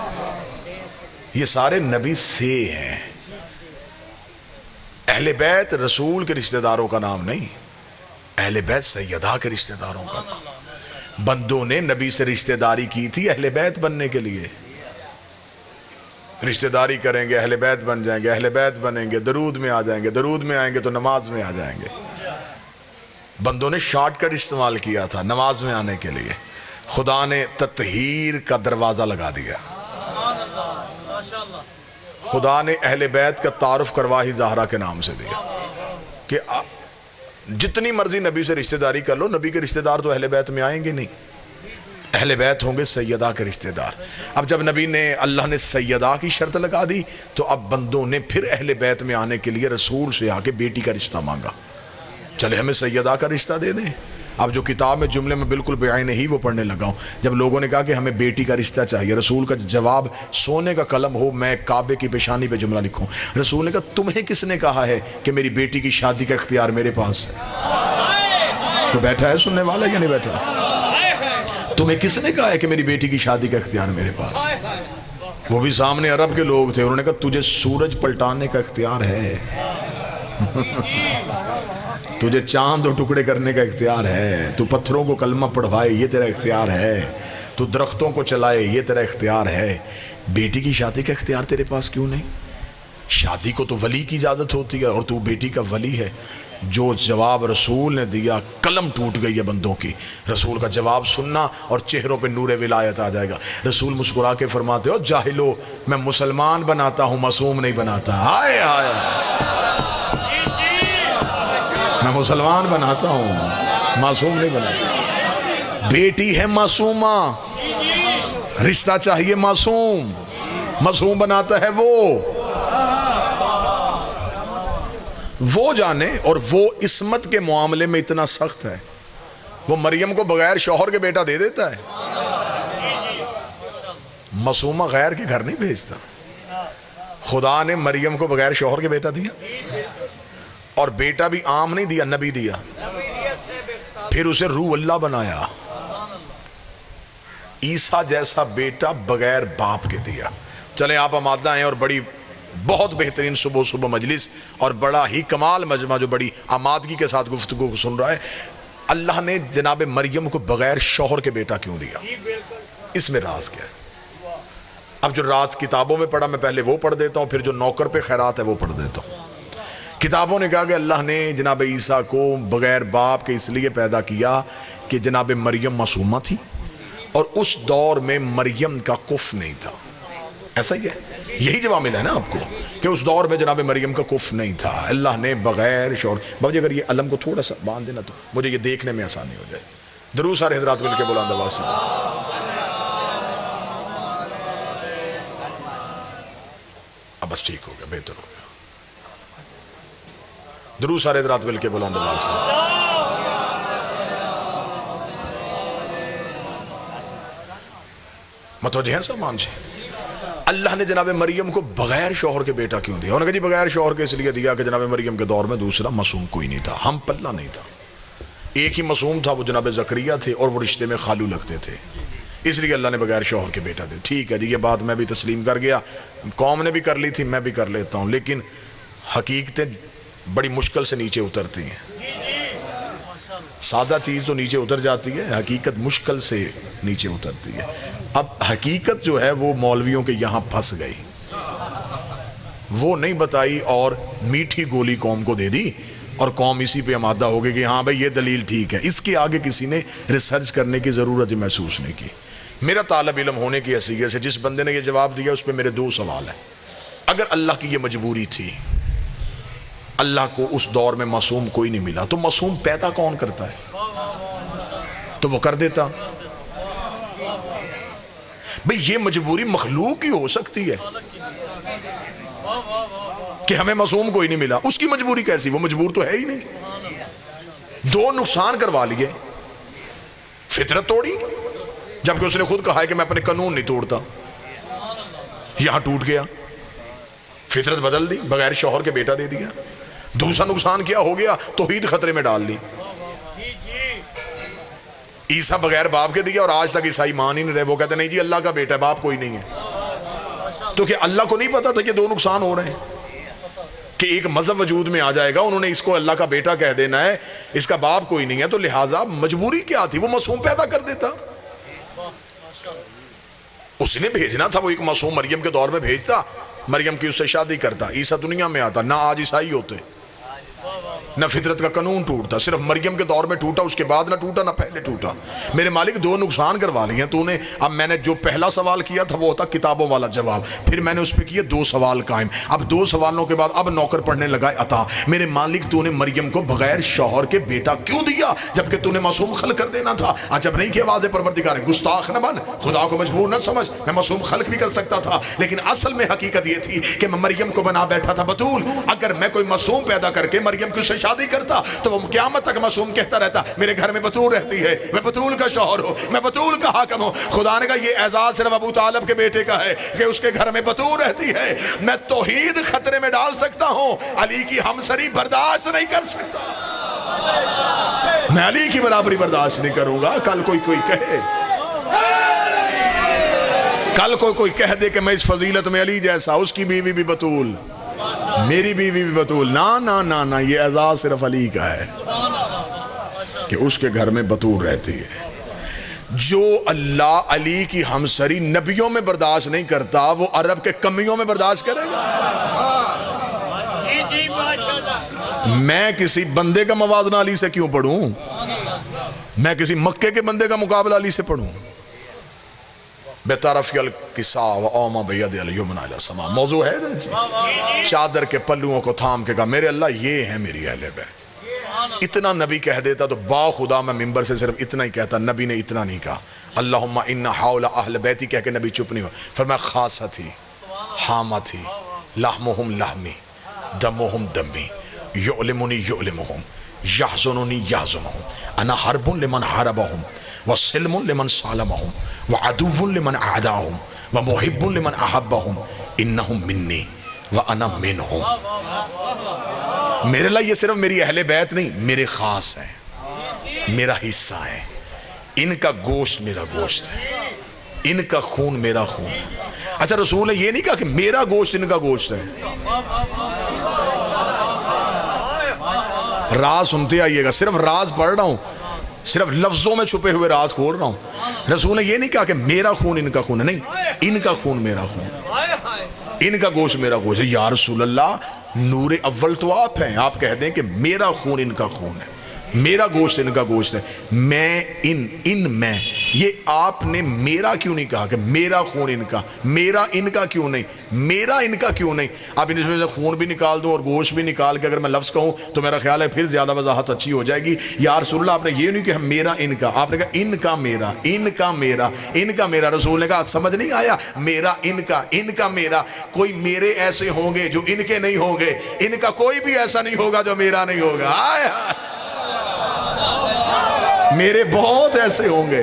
یہ سارے نبی سے ہیں. اہل بیت رسول کے رشتہ داروں کا نام نہیں, اہل بیت سیدہ کے رشتہ داروں کا نام. بندوں نے نبی سے رشتہ داری کی تھی اہل بیت بننے کے لیے. رشتہ داری کریں گے اہل بیت بن جائیں گے, اہل بیت بنیں گے درود میں آ جائیں گے, درود میں آئیں گے تو نماز میں آ جائیں گے. بندوں نے شارٹ کٹ استعمال کیا تھا نماز میں آنے کے لیے. خدا نے تطہیر کا دروازہ لگا دیا. خدا نے اہل بیت کا تعارف کروا ہی زہرا کے نام سے دیا کہ جتنی مرضی نبی سے رشتہ داری کر لو, نبی کے رشتہ دار تو اہل بیت میں آئیں گے نہیں, اہل بیت ہوں گے سیدہ کے رشتہ دار. اب جب نبی نے, اللہ نے سیدہ کی شرط لگا دی تو اب بندوں نے پھر اہل بیت میں آنے کے لیے رسول سے آ کے بیٹی کا رشتہ مانگا. چلے ہمیں سیدہ کا رشتہ دے دیں. اب جو کتاب میں جملے میں بالکل بعین ہی وہ پڑھنے لگا ہوں. جب لوگوں نے کہا کہ ہمیں بیٹی کا رشتہ چاہیے, رسول کا جواب سونے کا قلم ہو, میں کعبے کی پیشانی پہ جملہ لکھوں. رسول نے کہا تمہیں کس نے کہا ہے کہ میری بیٹی کی شادی کا اختیار میرے پاس ہے؟ تو بیٹھا ہے سننے والا یا نہیں بیٹھا؟ تمہیں کس نے کہا ہے کہ میری بیٹی کی شادی کا اختیار میرے پاس ہے؟ وہ بھی سامنے عرب کے لوگ تھے. انہوں نے کہا تجھے سورج پلٹانے کا اختیار ہے, تجھے چاند و ٹکڑے کرنے کا اختیار ہے, تو پتھروں کو کلمہ پڑھوائے یہ تیرا اختیار ہے, تو درختوں کو چلائے یہ تیرا اختیار ہے. بیٹی کی شادی کا اختیار تیرے پاس کیوں نہیں؟ شادی کو تو ولی کی اجازت ہوتی ہے اور تو بیٹی کا ولی ہے. جو جواب رسول نے دیا, قلم ٹوٹ گئی ہے بندوں کی. رسول کا جواب سننا اور چہروں پہ نور ولایت آ جائے گا. رسول مسکرا کے فرماتے ہو جاہلو, میں مسلمان بناتا ہوں معصوم نہیں بناتا. ہائے ہائے, میں مسلمان بناتا ہوں معصوم نہیں بناتا. بیٹی ہے معصومہ, رشتہ چاہیے معصوم, معصوم بناتا ہے وہ جانے. اور وہ عصمت کے معاملے میں اتنا سخت ہے, وہ مریم کو بغیر شوہر کے بیٹا دے دیتا ہے. معصومہ غیر کے گھر نہیں بھیجتا. خدا نے مریم کو بغیر شوہر کے بیٹا دیا, اور بیٹا بھی عام نہیں دیا, نبی دیا. پھر اسے روح اللہ بنایا. عیسیٰ جیسا بیٹا بغیر باپ کے دیا. چلیں آپ آمادہ ہیں, اور بڑی بہت بہترین صبح مجلس اور بڑا ہی کمال مجمع جو بڑی آمادگی کے ساتھ گفتگو کو سن رہا ہے. اللہ نے جناب مریم کو بغیر شوہر کے بیٹا کیوں دیا؟ اس میں راز کیا ہے؟ اب جو راز کتابوں میں پڑھا میں پہلے وہ پڑھ دیتا ہوں, پھر جو نوکر پہ خیرات ہے وہ پڑھ دیتا ہوں. کتابوں نے کہا کہ اللہ نے جناب عیسیٰ کو بغیر باپ کے اس لیے پیدا کیا کہ جناب مریم معصومہ تھی, اور اس دور میں مریم کا کف نہیں تھا. ایسا ہی ہے, یہی جواب ملا ہے نا آپ کو کہ اس دور میں جناب مریم کا کف نہیں تھا. اللہ نے بغیر شوہر. بابا جی اگر یہ علم کو تھوڑا سا باندھ دینا تو مجھے یہ دیکھنے میں آسانی ہو جائے. درود سارے حضرات مل کے بلند آواز سے. اب بس ٹھیک ہو گیا، بہتر ہو گیا. درود سارے حضرات مل کے بلند آواز سے. متوجہ ہیں سامان جی؟ اللہ نے جناب مریم کو بغیر شوہر کے بیٹا کیوں دیا؟ انہوں نے کہا جی بغیر شوہر کے اس لیے دیا کہ جناب مریم کے دور میں دوسرا معصوم کوئی نہیں تھا، ہم پلہ نہیں تھا. ایک ہی معصوم تھا، وہ جناب زکریا تھے، اور وہ رشتے میں خالو لگتے تھے، اس لیے اللہ نے بغیر شوہر کے بیٹا دیا. ٹھیک ہے جی، یہ بات میں بھی تسلیم کر گیا، قوم نے بھی کر لی تھی، میں بھی کر لیتا ہوں، لیکن حقیقتیں بڑی مشکل سے نیچے اترتی ہیں. سادہ چیز تو نیچے اتر جاتی ہے، حقیقت مشکل سے نیچے اترتی ہے. اب حقیقت جو ہے وہ مولویوں کے یہاں پھنس گئی، وہ نہیں بتائی اور میٹھی گولی قوم کو دے دی، اور قوم اسی پہ آمادہ ہو گئی کہ ہاں بھائی یہ دلیل ٹھیک ہے. اس کے آگے کسی نے ریسرچ کرنے کی ضرورت محسوس نہیں کی. میرا طالب علم ہونے کی حیثیت سے جس بندے نے یہ جواب دیا اس پہ میرے دو سوال ہیں. اگر اللہ کی یہ مجبوری تھی، اللہ کو اس دور میں معصوم کوئی نہیں ملا، تو معصوم پیدا کون کرتا ہے؟ تو وہ کر دیتا. بھئی یہ مجبوری مخلوق ہی ہو سکتی ہے کہ ہمیں معصوم کوئی نہیں ملا، اس کی مجبوری کیسی؟ وہ مجبور تو ہے ہی نہیں. دو نقصان کروا لیے، فطرت توڑی، جبکہ اس نے خود کہا ہے کہ میں اپنے قانون نہیں توڑتا. یہاں ٹوٹ گیا، فطرت بدل دی، بغیر شوہر کے بیٹا دے دیا. دوسرا نقصان کیا ہو گیا؟ توحید خطرے میں ڈال دی. عیسیٰ بغیر باپ کے دیا، اور آج تک عیسائی مان ہی نہیں رہے. وہ کہتے نہیں جی اللہ کا بیٹا ہے، باپ کوئی نہیں ہے. تو کیا اللہ کو نہیں پتا تھا کہ دو نقصان ہو رہے ہیں؟ کہ ایک مذہب وجود میں آ جائے گا، انہوں نے اس کو اللہ کا بیٹا کہہ دینا ہے، اس کا باپ کوئی نہیں ہے، تو لہٰذا مجبوری کیا تھی؟ وہ معصوم پیدا کر دیتا. اس نے بھیجنا تھا، وہ ایک معصوم مریم کے دور میں بھیجتا، مریم کی اس سے شادی کرتا، عیسیٰ دنیا میں آتا، نہ آج عیسائی ہوتے، نہ فطرت کا قانون ٹوٹتا. صرف مریم کے دور میں ٹوٹا، اس کے بعد نہ ٹوٹا، نہ پہلے ٹوٹا. میرے مالک دو نقصان کروا لیے ہیں تو نے. اب میں نے جو پہلا سوال کیا تھا وہ ہوتا کتابوں والا جواب، پھر میں نے اس پہ کیا دو سوال قائم. اب دو سوالوں کے بعد اب نوکر پڑھنے لگا عطا. میرے مالک تو نے مریم کو بغیر شوہر کے بیٹا کیوں دیا جبکہ تو نے معصوم خلق کر دینا تھا؟ عجب نہیں کہ واضح پروردگار ہے، گستاخ نہ بن، خدا کو مجبور نہ سمجھ. میں معصوم خلق بھی کر سکتا تھا، لیکن اصل میں حقیقت یہ تھی کہ میں مریم کو بنا بیٹھا تھا بتول. اگر میں کوئی معصوم پیدا کر کے مریم کی سے شادی کرتا تو وہ قیامت تک معصوم کہتا رہتا میرے گھر میں بتول رہتی ہے، میں بتول کا شوہر ہوں، میں بتول کا حاکم ہوں. خدا نے کہا یہ اعزاز صرف ابو طالب کے بیٹے کا ہے کہ اس کے گھر میں بتول رہتی ہے. میں توحید خطرے میں ڈال سکتا ہوں، علی کی ہمسری برداشت نہیں کر سکتا. میں علی کی برابری برداشت نہیں کروں گا. کل کوئی کہے، کل کوئی کہہ دے کہ میں اس فضیلت میں علی جیسا، اس کی بیوی بھی بتول، میری بیوی بھی بتول. نہ یہ اعزاز صرف علی کا ہے کہ اس کے گھر میں بتول رہتی ہے. جو اللہ علی کی ہمسری نبیوں میں برداشت نہیں کرتا وہ عرب کے کمیوں میں برداشت کرے گا. میں کسی بندے کا موازنہ علی سے کیوں پڑھوں؟ میں کسی مکے کے بندے کا مقابلہ علی سے پڑھوں؟ بِطَرَفِ الْقِسَاءِ وَأَوْمَا بِيَدِ الْيُمْنَى إِلَى السَّمَاءِ. موضوع ہے نا، چادر کے پلوؤں کو تھام کے کہا میرے اللہ یہ ہے میری اہل بیت. اتنا نبی کہہ دیتا تو با خدا میں ممبر سے صرف اتنا ہی کہتا. نبی نے اتنا نہیں کہا. اللہم ان حول اہل بیتی کہہ کے نبی چپ نہیں ہو. فرمایا خاصتی، حامتی، لحمہم لحمی، دمہم دمی، یعلمنی یعلمہم، یحزننی یحزنہم، انا حرب لمن حربہم، وسلم لمن سالمہم، وعدو لمن اعداہم، ومحب لمن احبہم، انہم منی وانا منہم. میرے لئے یہ صرف میری اہل بیت نہیں، میرے خاص ہیں، میرا حصہ ہے. ان کا گوشت میرا گوشت ہے، ان کا خون میرا خون. اچھا رسول نے یہ نہیں کہا کہ میرا گوشت ان کا گوشت ہے. راز سنتے آئیے گا، صرف راز پڑھ رہا ہوں، صرف لفظوں میں چھپے ہوئے راز کھول رہا ہوں. رسول نے یہ نہیں کہا کہ میرا خون ان کا خون ہے، نہیں، ان کا خون میرا خون، ان کا گوشت میرا گوشت ہے. یا رسول اللہ نور اول تو آپ ہیں، آپ کہہ دیں کہ میرا خون ان کا خون ہے. میرا گوشت ان کا گوشت ہے، میں ان میں، یہ آپ نے میرا کیوں نہیں کہا کہ میرا خون ان کا، میرا ان کا کیوں نہیں، میرا ان کا کیوں نہیں؟ اب ان میں سے خون بھی نکال دوں اور گوشت بھی نکال کے اگر میں لفظ کہوں تو میرا خیال ہے پھر زیادہ وضاحت اچھی ہو جائے گی۔ یا رسول اللہ آپ نے یہ نہیں کہا میرا ان کا، آپ نے کہا ان کا میرا، ان کا میرا، ان کا میرا۔ رسول نے کہا سمجھ نہیں آیا؟ میرا ان کا میرا۔ کوئی میرے ایسے ہوں گے جو ان کے نہیں ہوں گے، ان کا کوئی بھی ایسا نہیں ہوگا جو میرا نہیں ہوگا۔ میرے بہت ایسے ہوں گے۔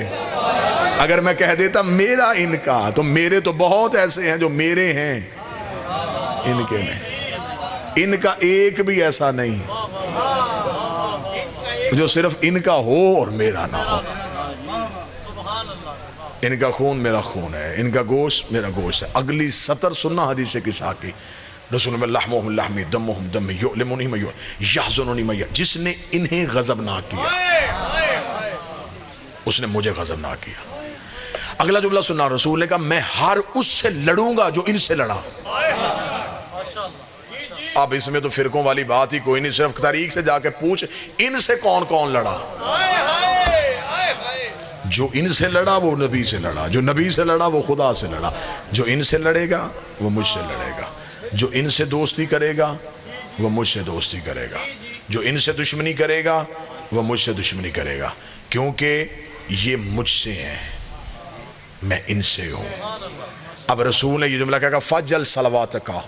اگر میں کہہ دیتا میرا ان کا تو میرے تو بہت ایسے ہیں جو میرے ہیں، ان کے نہیں۔ ان کا ایک بھی ایسا نہیں جو صرف ان کا ہو اور میرا نہ ہو۔ ان کا خون میرا خون ہے، ان کا گوشت میرا گوشت ہے۔ اگلی سطر سننا حدیث قصہ کی، رسول اللہ لحمہم لحمی دمہم دمی یؤلمنی من یحزننی من، جس نے انہیں غضب نہ کیا اس نے مجھے غضب نہ کیا۔ اگلا جملہ سننا، رسول نے کہا میں ہر اس سے لڑوں گا جو ان سے لڑا۔ اب اس میں تو فرقوں والی بات ہی کوئی نہیں، صرف تاریخ سے جا کے پوچھ ان سے کون کون لڑا۔ جو ان سے لڑا وہ نبی سے لڑا، جو نبی سے لڑا وہ خدا سے لڑا۔ جو ان سے لڑے گا وہ مجھ سے لڑے گا، جو ان سے دوستی کرے گا وہ مجھ سے دوستی کرے گا، جو ان سے دشمنی کرے گا وہ مجھ سے دشمنی کرے گا، کیونکہ یہ مجھ سے ہیں، میں ان سے ہوں۔ اب رسول نے یہ جملہ کہا فجل صلواتکا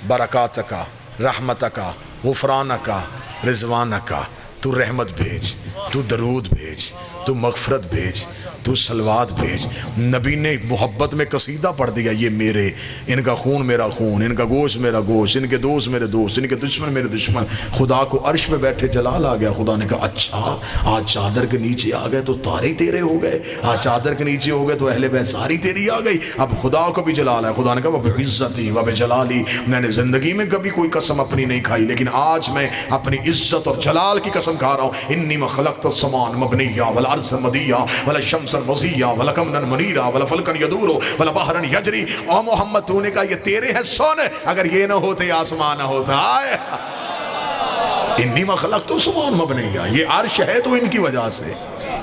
برکاتکا رحمتکا غفرانکا رضوانکا، تو رحمت بھیج، تو درود بھیج، تو مغفرت بھیج، تو صلوات بھیج۔ نبی نے محبت میں قصیدہ پڑھ دیا، یہ میرے، ان کا خون میرا خون، ان کا گوشت میرا گوشت، ان کے دوست میرے دوست، ان کے دشمن میرے دشمن۔ خدا کو عرش میں بیٹھے جلال آ گیا، خدا نے کہا اچھا آج چادر کے نیچے آ گئے تو تارے تیرے ہو گئے، آج چادر کے نیچے ہو گئے تو اہل بیت ساری تیری آ گئی۔ اب خدا کو بھی جلال ہے، خدا نے کہا وَبِعِزَّتِي وَبِجَلَالِي، میں نے زندگی میں کبھی کوئی قسم اپنی نہیں کھائی لیکن آج میں اپنی عزت اور جلال کی قسم کھا رہا ہوں۔ انی ما خلقت السمان مبنیہ والارض مدیہ والشمس وضیہ ولقمرا منیرا ولفلکا یدور ولبحرا یجری۔ او محمد تو نے کہا یہ تیرے ہیں سونے، اگر یہ نہ ہوتے آسمان نہ ہوتا۔ انی ما خلقت السمان مبنیہ، یہ عرش ہے تو ان کی وجہ سے،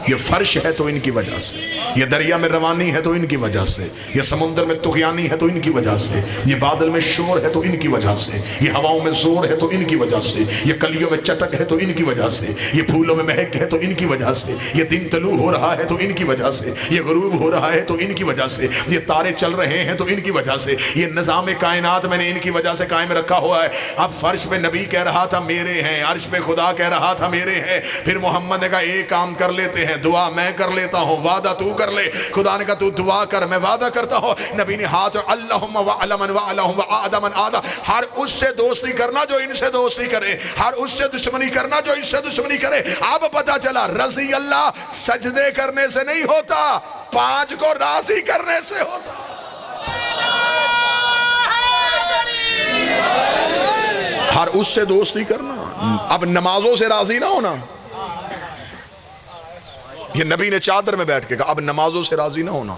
یہ فرش ہے تو ان کی وجہ سے، یہ دریا میں روانی ہے تو ان کی وجہ سے، یہ سمندر میں طغیانی ہے تو ان کی وجہ سے، یہ بادل میں شور ہے تو ان کی وجہ سے، یہ ہواؤں میں زور ہے تو ان کی وجہ سے، یہ کلیوں میں چٹک ہے تو ان کی وجہ سے، یہ پھولوں میں مہک ہے تو ان کی وجہ سے، یہ دن طلوع ہو رہا ہے تو ان کی وجہ سے، یہ غروب ہو رہا ہے تو ان کی وجہ سے، یہ تارے چل رہے ہیں تو ان کی وجہ سے، یہ نظام کائنات میں نے ان کی وجہ سے قائم رکھا ہوا ہے۔ اب فرش پہ نبی کہہ رہا تھا میرے ہیں، عرش پہ خدا کہہ رہا تھا میرے ہیں، پھر محمد نے کہا ایک کام کر لیتے ہیں، دعا میں کر لیتا ہوں، وعدہ تو کر لے۔ خدا نے کہا تو دعا کر، میں وعدہ کرتا ہوں۔ نبی نے ہاتھ اللہم وعلمن وعلہم وآدمن آدھا، ہر اس سے دوستی کرنا جو ان سے دوستی کرے، ہر اس سے دشمنی کرنا جو ان سے دشمنی کرے۔ اب پتہ چلا رضی اللہ سجدے کرنے سے نہیں ہوتا، پانچ کو راضی کرنے سے ہوتا۔ ہر اس سے دوستی کرنا، اب نمازوں سے راضی نہ ہونا۔ یہ نبی نے چادر میں بیٹھ کے کہا اب نمازوں سے راضی نہ ہونا،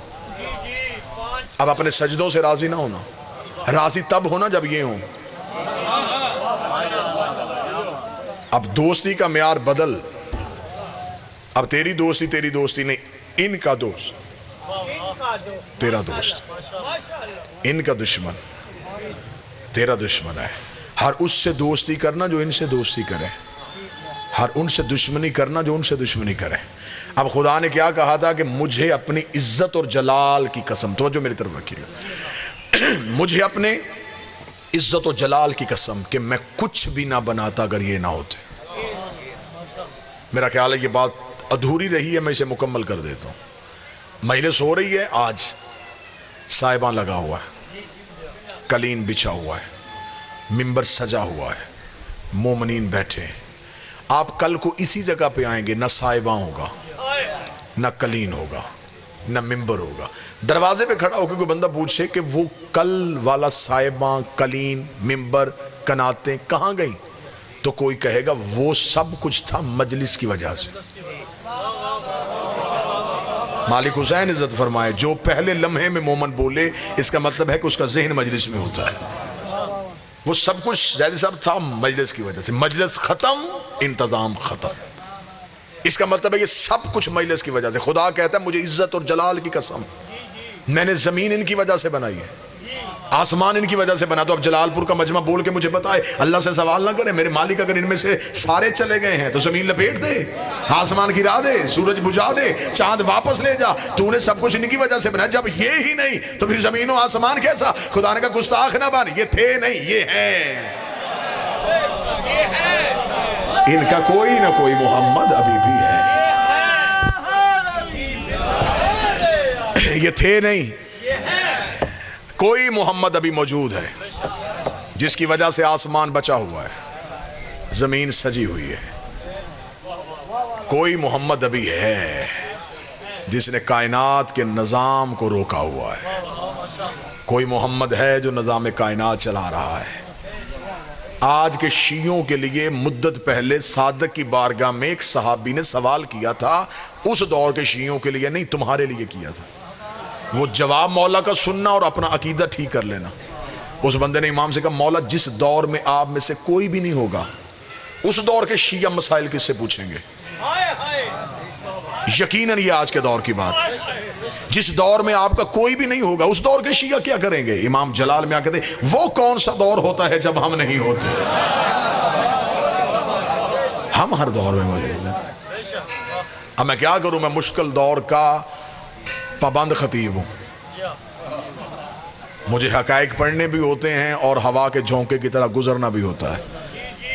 اب اپنے سجدوں سے راضی نہ ہونا، راضی تب ہونا جب یہ ہوں۔ اب دوستی کا معیار بدل، اب تیری دوستی نہیں، ان کا دوست تیرا دوست، ان کا دشمن تیرا دشمن ہے۔ ہر اس سے دوستی کرنا جو ان سے دوستی کرے، ہر ان سے دشمنی کرنا جو ان سے دشمنی کرے۔ اب خدا نے کیا کہا تھا کہ مجھے اپنی عزت اور جلال کی قسم، توجہ میری طرف رکھیے گا، مجھے اپنے عزت و جلال کی قسم کہ میں کچھ بھی نہ بناتا اگر یہ نہ ہوتے۔ میرا خیال ہے یہ بات ادھوری رہی ہے، میں اسے مکمل کر دیتا ہوں۔ مجلس ہو رہی ہے، آج صاحبان لگا ہوا ہے، قلین بچھا ہوا ہے، ممبر سجا ہوا ہے، مومنین بیٹھے ہیں۔ آپ کل کو اسی جگہ پہ آئیں گے، نہ صاحباں ہوگا، نہ قلین ہوگا، نہ ممبر ہوگا۔ دروازے پہ کھڑا ہو کے کوئی بندہ پوچھے کہ وہ کل والا صاحباں، قلین، ممبر، کناتیں کہاں گئیں، تو کوئی کہے گا وہ سب کچھ تھا مجلس کی وجہ سے۔ مالک حسین عزت فرمائے جو پہلے لمحے میں مومن بولے، اس کا مطلب ہے کہ اس کا ذہن مجلس میں ہوتا ہے۔ وہ سب کچھ جیسے سب تھا مجلس کی وجہ سے، مجلس ختم انتظام ختم۔ اس کا مطلب ہے یہ سب کچھ مجلس کی وجہ سے. خدا کہتا ہے مجھے عزت اور جلال کی قسم میں نے زمین ان کی وجہ سے بنائی ہے, آسمان ان کی وجہ سے بنا. تو اب جلال پور کا مجمع بول کے مجھے بتائے, اللہ سے سوال نہ کرے میرے مالک اگر ان میں سے سارے چلے گئے ہیں تو زمین لپیٹ دے, آسمان گرا دے, سورج بجھا دے, چاند واپس لے جا, تو نے سب کچھ ان کی وجہ سے بنایا. جب یہ ہی نہیں تو پھر زمین و آسمان کیسا؟ خدا نے کہا گستاخ نہ بن, یہ تھے نہیں یہ ہیں. ان کا کوئی نہ کوئی محمد ابھی بھی ہے, یہ تھے نہیں, کوئی محمد ابھی موجود ہے جس کی وجہ سے آسمان بچا ہوا ہے, زمین سجی ہوئی ہے. کوئی محمد ابھی ہے جس نے کائنات کے نظام کو روکا ہوا ہے. کوئی محمد ہے جو نظام کائنات چلا رہا ہے. آج کے شیعوں کے لیے مدت پہلے صادق کی بارگاہ میں ایک صحابی نے سوال کیا تھا, اس دور کے شیعوں کے لیے نہیں تمہارے لیے کیا تھا. وہ جواب مولا کا سننا اور اپنا عقیدہ ٹھیک کر لینا. اس بندے نے امام سے کہا مولا جس دور میں آپ میں سے کوئی بھی نہیں ہوگا اس دور کے شیعہ مسائل کس سے پوچھیں گے؟ یقیناً یہ آج کے دور کی بات ہے. جس دور میں آپ کا کوئی بھی نہیں ہوگا اس دور کے شیعہ کیا کریں گے؟ امام جلال میں آ کے کہتے وہ کون سا دور ہوتا ہے جب ہم نہیں ہوتے؟ ہم ہر دور میں موجود ہیں. اب میں کیا کروں, میں مشکل دور کا پابند خطیب ہوں. مجھے حقائق پڑھنے بھی ہوتے ہیں اور ہوا کے جھونکے کی طرح گزرنا بھی ہوتا ہے.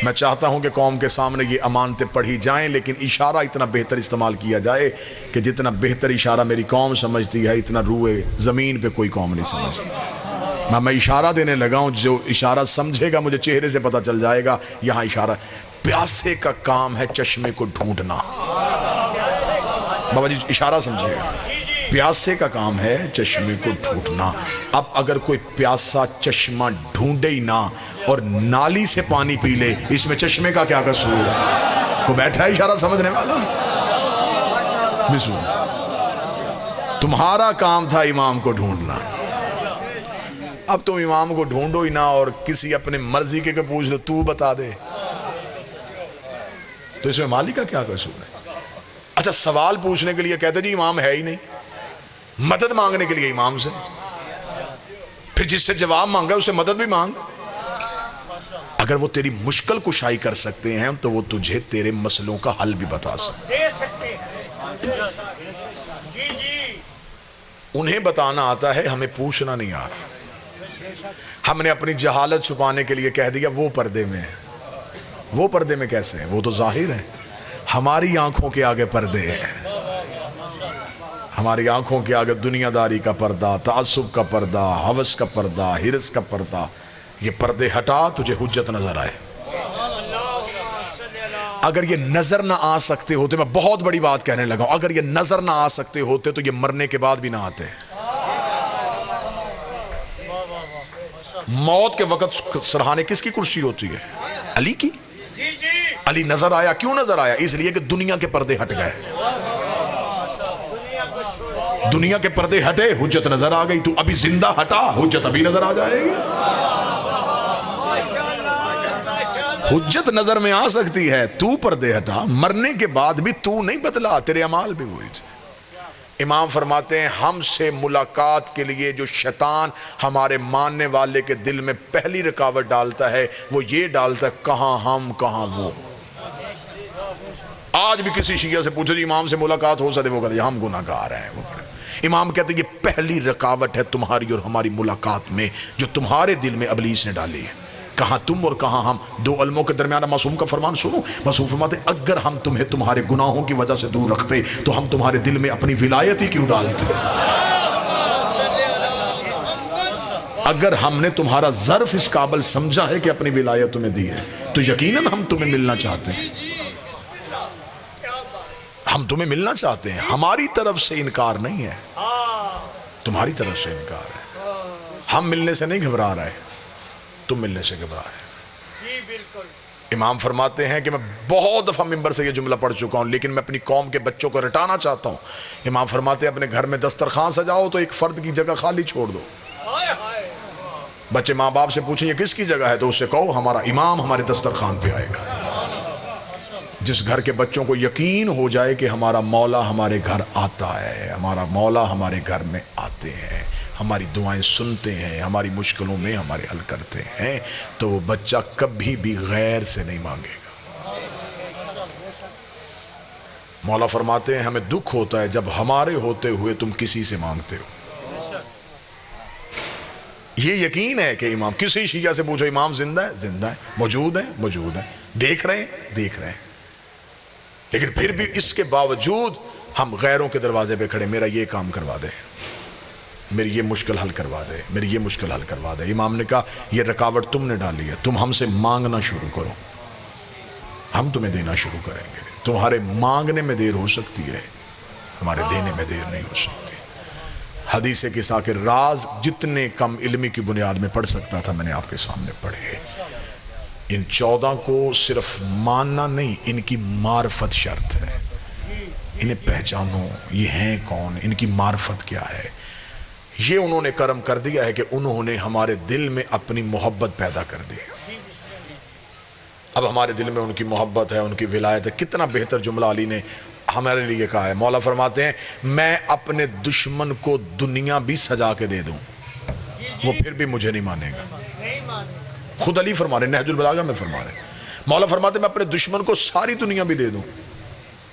میں چاہتا ہوں کہ قوم کے سامنے یہ امانتیں پڑھی جائیں, لیکن اشارہ اتنا بہتر استعمال کیا جائے کہ جتنا بہتر اشارہ میری قوم سمجھتی ہے اتنا روئے زمین پہ کوئی قوم نہیں سمجھتی. میں اشارہ دینے لگا ہوں, جو اشارہ سمجھے گا مجھے چہرے سے پتہ چل جائے گا یہاں اشارہ. پیاسے کا کام ہے چشمے کو ڈھونڈنا. بابا جی اشارہ سمجھے گا, پیاسے کا کام ہے چشمے کو ڈھونڈنا. اب اگر کوئی پیاسا چشمہ ڈھونڈے ہی نہ اور نالی سے پانی پی لے, اس میں چشمے کا کیا قصور ہے؟ کو بیٹھا ہے اشارہ سمجھنے والا. تمہارا کام تھا امام کو ڈھونڈنا, اب تم امام کو ڈھونڈو ہی نہ اور کسی اپنے مرضی کے پوچھ لو تو بتا دے, تو اس میں مالک کا کیا قصور ہے؟ اچھا سوال پوچھنے کے لیے کہتے جی امام ہے ہی نہیں, مدد مانگنے کے لیے امام سے, پھر جس سے جواب مانگا اسے مدد بھی مانگ. اگر وہ تیری مشکل کشائی کر سکتے ہیں تو وہ تجھے تیرے مسئلوں کا حل بھی بتا سکتے ہیں. انہیں بتانا آتا ہے, ہمیں پوچھنا نہیں آ رہا. ہم نے اپنی جہالت چھپانے کے لیے کہہ دیا وہ پردے میں ہے. وہ پردے میں کیسے ہیں؟ وہ تو ظاہر ہے. ہماری آنکھوں کے آگے پردے ہیں. ہماری آنکھوں کے آگے دنیا داری کا پردہ, تعصب کا پردہ, ہوس کا پردہ, ہرس کا پردہ. یہ پردے ہٹا تجھے حجت نظر آئے. اگر یہ نظر نہ آ سکتے ہوتے, میں بہت بڑی بات کہنے لگا ہوں, اگر یہ نظر نہ آ سکتے ہوتے تو یہ مرنے کے بعد بھی نہ آتے. موت کے وقت سرحانے کس کی کرسی ہوتی ہے؟ علی کی. علی نظر آیا, کیوں نظر آیا؟ اس لیے کہ دنیا کے پردے ہٹ گئے. دنیا کے پردے ہٹے, حجت نظر آ گئی. تو ابھی زندہ ہٹا, حجت ابھی نظر آ جائے گی. حجت نظر میں آ سکتی ہے, تو پردے ہٹا. مرنے کے بعد بھی تو نہیں بدلا, تیرے اعمال بھی وہی تھے. امام فرماتے ہیں ہم سے ملاقات کے لیے جو شیطان ہمارے ماننے والے کے دل میں پہلی رکاوٹ ڈالتا ہے وہ یہ ڈالتا ہے کہاں ہم کہاں وہ. آج بھی کسی شیعہ سے پوچھو جی امام سے ملاقات ہو سکتے, وہ کہتے ہیں ہم گناہگار ہیں. امام کہتے ہیں یہ پہلی رکاوٹ ہے تمہاری اور ہماری ملاقات میں جو تمہارے دل میں ابلیس نے ڈالی ہے. کہاں تم اور کہاں ہم. دو علموں کے درمیان معصوم کا فرمان سنو. معصوم فرماتے اگر ہم تمہیں تمہارے گناہوں کی وجہ سے دور رکھتے تو ہم تمہارے دل میں اپنی ولایت ہی کیوں ڈالتے. اگر ہم نے تمہارا ظرف اس قابل سمجھا ہے کہ اپنی ولایت تمہیں دی ہے تو یقیناً ہم تمہیں ملنا چاہتے ہیں. ہم تمہیں ملنا چاہتے ہیں. ہماری طرف سے انکار نہیں ہے, تمہاری طرف سے انکار ہے. ہم ملنے سے نہیں گھبرا رہے, تم ملنے سے گھبرا رہے. امام فرماتے ہیں کہ میں بہت دفعہ ممبر سے یہ جملہ پڑھ چکا ہوں لیکن میں اپنی قوم کے بچوں کو رٹانا چاہتا ہوں. امام فرماتے ہیں اپنے گھر میں دسترخوان سجاؤ تو ایک فرد کی جگہ خالی چھوڑ دو. بچے ماں باپ سے پوچھیں یہ کس کی جگہ ہے تو اس سے کہو ہمارا امام ہمارے دسترخوان پہ آئے گا. جس گھر کے بچوں کو یقین ہو جائے کہ ہمارا مولا ہمارے گھر آتا ہے، ہمارا مولا ہمارے گھر میں آتے ہیں، ہماری دعائیں سنتے ہیں، ہماری مشکلوں میں ہمارے حل کرتے ہیں، تو وہ بچہ کبھی بھی غیر سے نہیں مانگے گا۔ مولا فرماتے ہیں ہمیں دکھ ہوتا ہے جب ہمارے ہوتے ہوئے تم کسی سے مانگتے ہو۔ یہ یقین ہے کہ امام، کسی شیعہ سے پوچھو امام زندہ ہے؟ زندہ ہے۔ موجود ہے؟ موجود ہے۔ دیکھ رہے ہیں؟ دیکھ رہے ہیں۔ لیکن پھر بھی اس کے باوجود ہم غیروں کے دروازے پہ کھڑے، میرا یہ کام کروا دے، میری یہ مشکل حل کروا دے، میری یہ مشکل حل کروا دے۔ امام نے کہا یہ رکاوٹ تم نے ڈالی ہے، تم ہم سے مانگنا شروع کرو، ہم تمہیں دینا شروع کریں گے۔ تمہارے مانگنے میں دیر ہو سکتی ہے، ہمارے دینے میں دیر نہیں ہو سکتی۔ حدیث قصہ کے راز جتنے کم علمی کی بنیاد میں پڑھ سکتا تھا میں نے آپ کے سامنے پڑھے۔ ان 14 کو صرف ماننا نہیں، ان کی معرفت شرط ہے۔ انہیں پہچانو، یہ ہیں کون، ان کی معرفت کیا ہے۔ یہ انہوں نے کرم کر دیا ہے کہ انہوں نے ہمارے دل میں اپنی محبت پیدا کر دی۔ اب ہمارے دل میں ان کی محبت ہے، ان کی ولایت ہے۔ کتنا بہتر جملہ علی نے ہمارے لیے کہا ہے۔ مولا فرماتے ہیں میں اپنے دشمن کو دنیا بھی سجا کے دے دوں، وہ پھر بھی مجھے نہیں مانے گا۔ خود علی فرما رہے، نہج البلاغہ میں فرما رہے، مولا فرماتے ہیں میں اپنے دشمن کو ساری دنیا بھی دے دوں،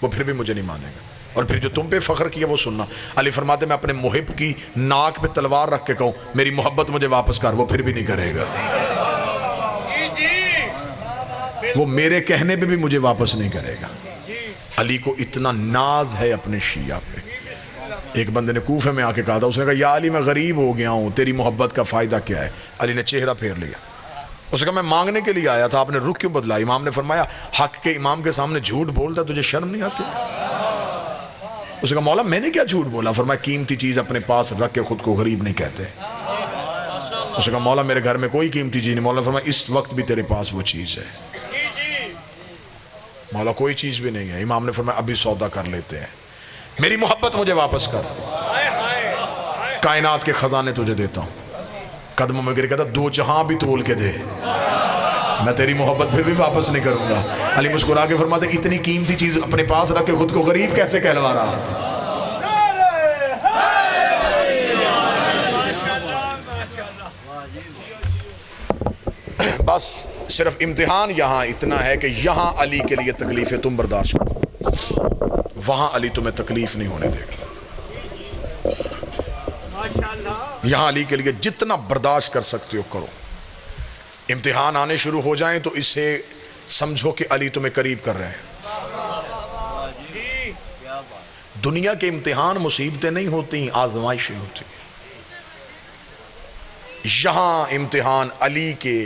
وہ پھر بھی مجھے نہیں مانے گا۔ اور پھر جو تم پہ فخر کیا وہ سننا۔ علی فرماتے ہیں میں اپنے محب کی ناک پہ تلوار رکھ کے کہوں میری محبت مجھے واپس کر، وہ پھر بھی نہیں کرے گا۔ وہ میرے کہنے پہ بھی مجھے واپس نہیں کرے گا۔ علی کو اتنا ناز ہے اپنے شیعہ پہ۔ ایک بندے نے کوفے میں آ کے کہا تھا، اس نے کہا یا علی میں غریب ہو گیا ہوں، تیری محبت کا فائدہ کیا ہے؟ علی نے چہرہ پھیر لیا، اس نے کہا میں مانگنے کے لیے آیا تھا، آپ نے رخ کیوں بدلا؟ امام نے فرمایا حق کے امام کے سامنے جھوٹ بولتا تجھے شرم نہیں آتی؟ اس نے کہا مولا میں نے کیا جھوٹ بولا؟ فرمایا قیمتی چیز اپنے پاس رکھ کے خود کو غریب نہیں کہتے۔ اس نے کہا مولا میرے گھر میں کوئی قیمتی چیز نہیں۔ مولا نے فرمایا اس وقت بھی تیرے پاس وہ چیز ہے۔ مولا کوئی چیز بھی نہیں ہے۔ امام نے فرمایا ابھی سودا کر لیتے ہیں، میری محبت مجھے واپس کر، کائنات کے خزانے تجھے دیتا ہوں۔ قدموں میں گر کہتا دو جہاں بھی تول کے دے، میں تیری محبت پھر بھی واپس نہیں کروں گا۔ علی مسکرا کے فرماتے اتنی قیمتی چیز اپنے پاس رکھ کے خود کو غریب کیسے کہلوا رہا تھا؟ بس صرف امتحان یہاں اتنا ہے کہ یہاں علی کے لیے تکلیفیں تم برداشت کرو، وہاں علی تمہیں تکلیف نہیں ہونے دے گا۔ یہاں علی کے لیے جتنا برداشت کر سکتے ہو کرو۔ امتحان آنے شروع ہو جائیں تو اسے سمجھو کہ علی تمہیں قریب کر رہے ہیں۔ دنیا کے امتحان مصیبتیں نہیں ہوتی، آزمائشیں ہوتی۔ یہاں امتحان علی کے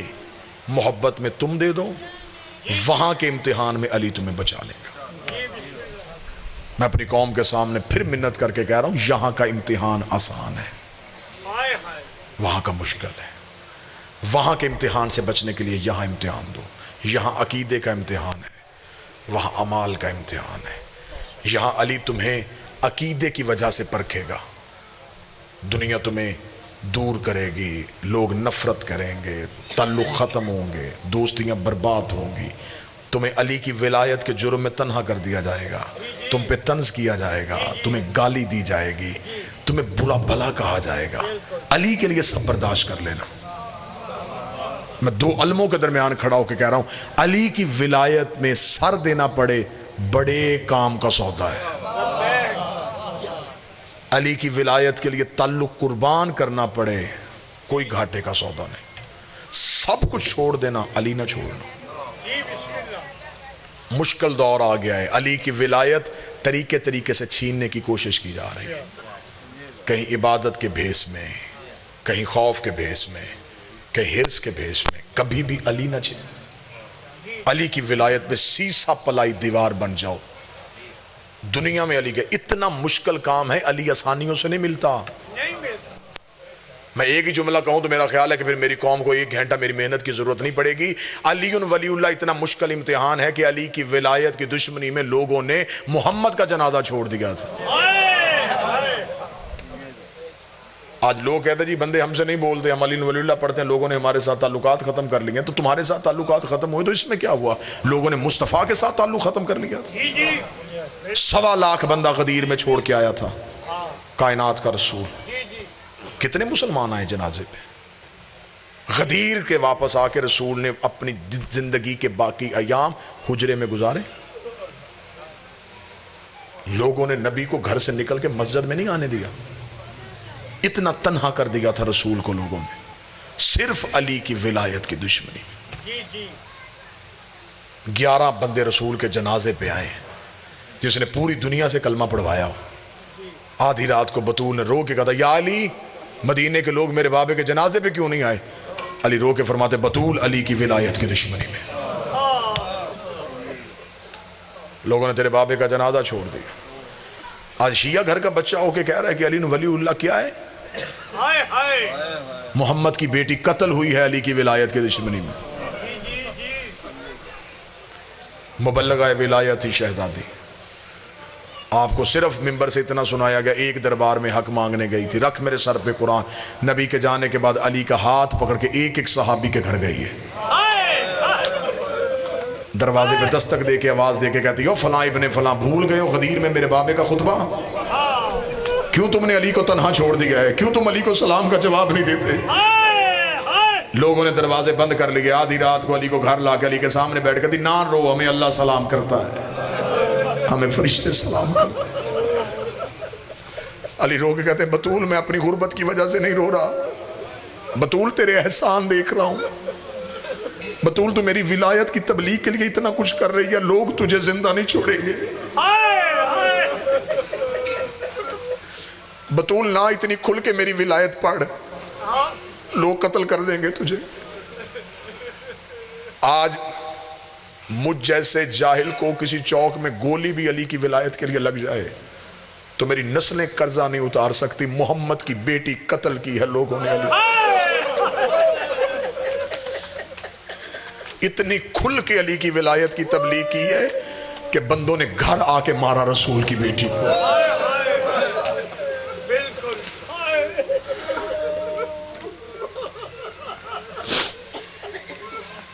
محبت میں تم دے دو، وہاں کے امتحان میں علی تمہیں بچا لے گا۔ میں اپنی قوم کے سامنے پھر منت کر کے کہہ رہا ہوں یہاں کا امتحان آسان ہے، وہاں کا مشکل ہے۔ وہاں کے امتحان سے بچنے کے لیے یہاں امتحان دو۔ یہاں عقیدے کا امتحان ہے، وہاں اعمال کا امتحان ہے۔ یہاں علی تمہیں عقیدے کی وجہ سے پرکھے گا، دنیا تمہیں دور کرے گی، لوگ نفرت کریں گے، تعلق ختم ہوں گے، دوستیاں برباد ہوں گی، تمہیں علی کی ولایت کے جرم میں تنہا کر دیا جائے گا، تم پہ طنز کیا جائے گا، تمہیں گالی دی جائے گی، تمہیں برا بھلا کہا جائے گا۔ علی کے لیے سب برداشت کر لینا۔ میں دو علموں کے درمیان کھڑا ہو کے کہہ رہا ہوں علی کی ولایت میں سر دینا پڑے بڑے کام کا سودا ہے۔ علی کی ولایت کے لیے تعلق قربان کرنا پڑے کوئی گھاٹے کا سودا نہیں۔ سب کچھ چھوڑ دینا، علی نہ چھوڑنا۔ مشکل دور آ گیا ہے، علی کی ولایت طریقے سے چھیننے کی کوشش کی جا رہی ہے، کہیں عبادت کے بھیس میں، کہیں خوف کے بھیس میں، کہیں حرص کے بھیس میں۔ کبھی بھی علی نہ چھین۔ علی کی ولایت میں سیسا پلائی دیوار بن جاؤ۔ دنیا میں علی کے اتنا مشکل کام ہے، علی آسانیوں سے نہیں ملتا۔ میں ایک ہی جملہ کہوں تو میرا خیال ہے کہ پھر میری قوم کو 1 گھنٹہ میری محنت کی ضرورت نہیں پڑے گی۔ علی ولی اللہ اتنا مشکل امتحان ہے کہ علی کی ولایت کی دشمنی میں لوگوں نے محمد کا جنازہ چھوڑ دیا تھا۔ آج لوگ کہتے ہیں جی بندے ہم سے نہیں بولتے، ہم علی ولی اللہ پڑھتے ہیں، لوگوں نے ہمارے ساتھ تعلقات ختم کر لیے، تو تمہارے ساتھ تعلقات ختم ہوئے تو اس میں کیا ہوا؟ لوگوں نے مصطفیٰ کے ساتھ تعلق ختم کر لیا تھا۔ 1.25 لاکھ بندہ غدیر میں چھوڑ کے آیا تھا کائنات کا رسول، کتنے مسلمان آئے جنازے پہ؟ غدیر کے واپس آ کے رسول نے اپنی زندگی کے باقی ایام حجرے میں گزارے۔ لوگوں نے نبی کو گھر سے نکل کے مسجد میں نہیں آنے دیا، اتنا تنہا کر دیا تھا رسول کو لوگوں نے، صرف علی کی ولایت کی دشمنی میں۔ 11 بندے رسول کے جنازے پہ آئے جس نے پوری دنیا سے کلمہ پڑھوایا ہو۔ آدھی رات کو بطول نے رو کے کہا تھا یا علی، مدینے کے لوگ میرے بابے کے جنازے پہ کیوں نہیں آئے؟ علی رو کے فرماتے بطول علی کی ولایت کی دشمنی میں، لوگوں نے تیرے بابے کا جنازہ چھوڑ دیا۔ آج شیعہ گھر کا بچہ ہو کے کہہ رہا ہے کہ علی ولی اللہ کیا ہے؟ محمد کی بیٹی قتل ہوئی ہے علی کی ولایت کی دشمنی میں۔ مبلغہ ولایت ہی شہزادی، آپ کو صرف منبر سے اتنا سنایا گیا، ایک دربار میں حق مانگنے گئی تھی، رکھ میرے سر پہ قرآن۔ نبی کے جانے کے بعد علی کا ہاتھ پکڑ کے ایک ایک صحابی کے گھر گئی ہے، دروازے پہ دستک دے کے آواز دے کے کہتی ہو فلاں ابن فلاں بھول گئے ہو غدیر میں میرے بابے کا خطبہ؟ کیوں تم نے علی کو تنہا چھوڑ دیا ہے؟ کیوں تم علی کو سلام کا جواب نہیں دیتے؟ لوگوں نے دروازے بند کر لیے۔ آدھی رات کو علی کو گھر لا کے علی کے سامنے بیٹھ کر دی نہ رو، ہمیں اللہ سلام کرتا ہے، ہمیں فرشتے سلام کرتے ہیں۔ علی رو کے کہتے ہیں بطول میں اپنی غربت کی وجہ سے نہیں رو رہا، بطول تیرے احسان دیکھ رہا ہوں، بطول تو میری ولایت کی تبلیغ کے لیے اتنا کچھ کر رہی ہے، لوگ تجھے زندہ نہیں چھوڑیں گے، بطول نہ اتنی کھل کے میری ولایت پڑھ، لوگ قتل کر دیں گے تجھے۔ آج مجھ جیسے جاہل کو کسی چوک میں گولی بھی علی کی ولایت کے لیے لگ جائے تو میری نسلیں قرضہ نہیں اتار سکتی۔ محمد کی بیٹی قتل کی ہے لوگوں نے علی، اتنی کھل کے علی کی ولایت کی تبلیغ کی ہے کہ بندوں نے گھر آ کے مارا رسول کی بیٹی کو۔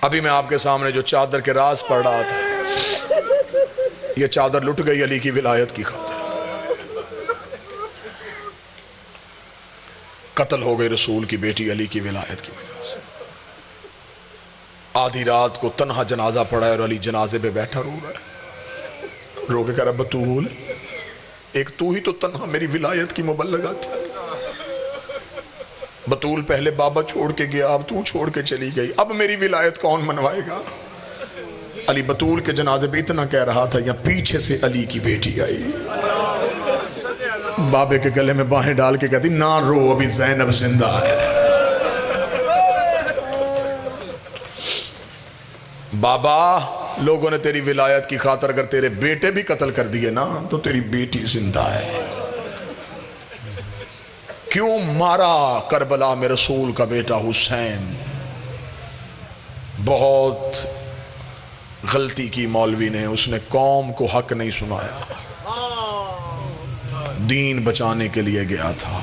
ابھی میں آپ کے سامنے جو چادر کے راز پڑھ رہا تھا، یہ چادر لٹ گئی علی کی ولایت کی خاطر، قتل ہو گئی رسول کی بیٹی علی کی ولایت کی وجہ سے۔ آدھی رات کو تنہا جنازہ پڑا ہے اور علی جنازے پہ بیٹھا رو رہا ہے، رو کے کہہ رہا بطول ایک تو ہی تو تنہا میری ولایت کی مبلغہ تھی، بطول پہلے بابا چھوڑ کے گیا، اب تو چھوڑ کے چلی گئی، اب میری ولایت کون منوائے گا؟ علی بطول کے جنازے پہ اتنا کہہ رہا تھا یا پیچھے سے علی کی بیٹی آئی، بابے کے گلے میں باہیں ڈال کے کہتی نہ رو ابھی زینب زندہ ہے۔ بابا لوگوں نے تیری ولایت کی خاطر اگر تیرے بیٹے بھی قتل کر دیے نا تو تیری بیٹی زندہ ہے۔ کیوں مارا کربلا میں رسول کا بیٹا حسین؟ بہت غلطی کی مولوی نے، اس نے قوم کو حق نہیں سنایا، دین بچانے کے لیے گیا تھا،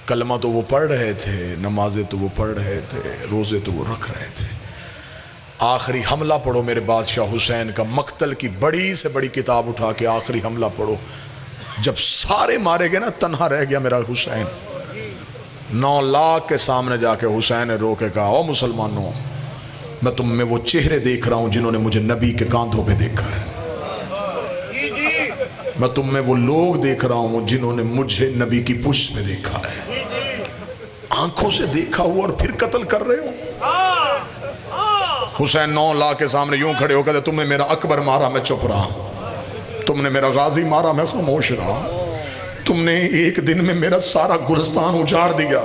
کلمہ تو وہ پڑھ رہے تھے، نمازیں تو وہ پڑھ رہے تھے، روزے تو وہ رکھ رہے تھے، آخری حملہ پڑھو میرے بادشاہ حسین کا، مقتل کی بڑی سے بڑی کتاب اٹھا کے آخری حملہ پڑھو، جب سارے مارے گئے نا تنہا رہ گیا میرا حسین، 9 لاکھ کے سامنے جا کے حسین نے رو کے کہا او مسلمانوں میں تم میں وہ چہرے دیکھ رہا ہوں جنہوں نے مجھے نبی کے کاندھوں پہ دیکھا ہے، میں تم میں وہ لوگ دیکھ رہا ہوں جنہوں نے مجھے نبی کی پشت پہ دیکھا ہے، آنکھوں سے دیکھا ہوا اور پھر قتل کر رہے ہو۔ حسین 9 لاکھ کے سامنے یوں کھڑے ہو کہتے تم نے میرا اکبر مارا میں چپ رہا، تم نے میرا غازی مارا میں خاموش رہا، تم نے ایک دن میں میرا سارا گلستان اجاڑ دیا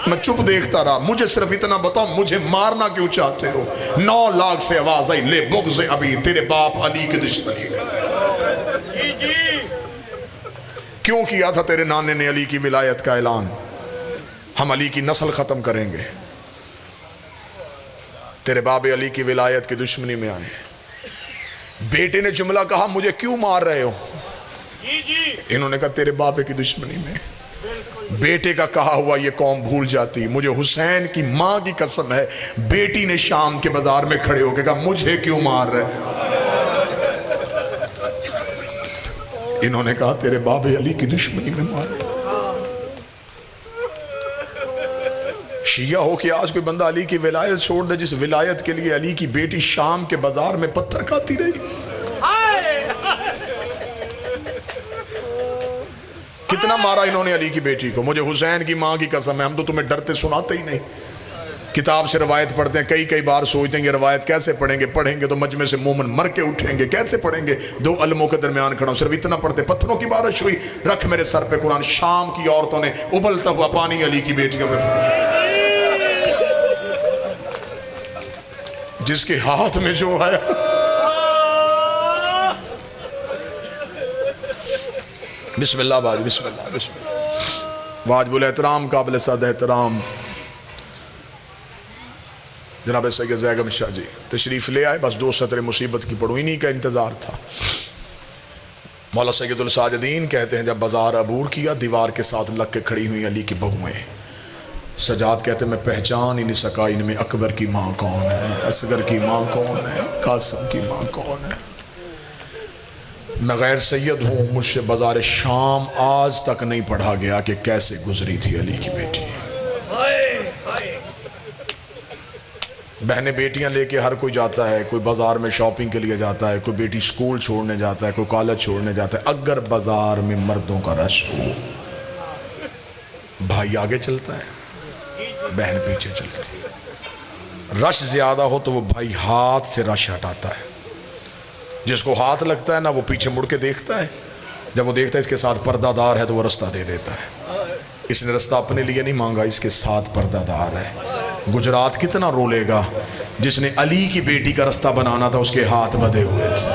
میں چپ دیکھتا رہا، مجھے صرف اتنا بتاؤ مجھے مارنا کیوں چاہتے ہو؟ 9 لاکھ سے آواز آئی لے بغض ابھی تیرے باپ علی کی دشمنی کیوں کیا تھا تیرے نانے نے علی کی ولایت کا اعلان؟ ہم علی کی نسل ختم کریں گے، تیرے باب علی کی ولایت کی دشمنی میں آئے، بیٹے نے جملہ کہا مجھے کیوں مار رہے ہو؟ انہوں نے کہا تیرے بابے کی دشمنی میں، بیٹے کا کہا ہوا یہ قوم بھول جاتی. مجھے حسین کی ماں کی قسم ہے بیٹی نے شام کے بازار میں کھڑے ہو کے کہا مجھے کیوں مار رہے. انہوں نے کہا تیرے باب علی کی دشمنی میں مارے. شیعہ ہو کہ آج کوئی بندہ علی کی ولایت چھوڑ دے جس ولایت کے لیے علی کی بیٹی شام کے بازار میں پتھر کھاتی رہی. کتنا مارا انہوں نے علی کی بیٹی کو. مجھے حسین کی ماں کی قسم ہے ہم تو تمہیں ڈرتے سناتے ہی نہیں. کتاب سے روایت پڑھتے ہیں کئی بار سوچتے ہیں یہ روایت کیسے پڑھیں گے تو مجمع سے مومن مر کے اٹھیں گے. کیسے پڑھیں گے؟ دو علموں کے درمیان کھڑا ہوں صرف اتنا پڑھتے پتھروں کی بارش ہوئی رکھ میرے سر پہ قرآن. شام کی عورتوں نے ابلتا ہوا پانی علی کی بیٹیوں میں جس کے ہاتھ میں جو آیا. بسم اللہ باج بسم اللہ واجب الاحترام قابل صد احترام جناب سید زیگم شاہ جی تشریف لے آئے. بس 2 سطر مصیبت کی پڑھوں انہی کا انتظار تھا. مولا سید الساجدین کہتے ہیں جب بازار عبور کیا دیوار کے ساتھ لگ کے کھڑی ہوئی علی کی بہویں. سجاد کہتے ہیں میں پہچان ہی نہیں سکا ان میں اکبر کی ماں کون ہے, اصغر کی ماں کون ہے, قاسم کی ماں کون ہے. میں غیر سید ہوں مجھ سے بازار شام آج تک نہیں پڑھا گیا کہ کیسے گزری تھی علی کی بیٹی. بہنیں بیٹیاں لے کے ہر کوئی جاتا ہے, کوئی بازار میں شاپنگ کے لیے جاتا ہے, کوئی بیٹی سکول چھوڑنے جاتا ہے, کوئی کالج چھوڑنے جاتا ہے. اگر بازار میں مردوں کا رش ہو بھائی آگے چلتا ہے بہن پیچھے چلتی. رش زیادہ ہو تو وہ بھائی ہاتھ سے رش ہٹاتا ہے. جس کو ہاتھ لگتا ہے نا وہ پیچھے مڑ کے دیکھتا ہے. جب وہ دیکھتا ہے اس کے ساتھ پردہ دار ہے تو وہ رستہ دے دیتا ہے. اس نے رستہ اپنے لیے نہیں مانگا, اس کے ساتھ پردہ دار ہے. گجرات کتنا رولے گا جس نے علی کی بیٹی کا رستہ بنانا تھا اس کے ہاتھ بدے ہوئے تھے.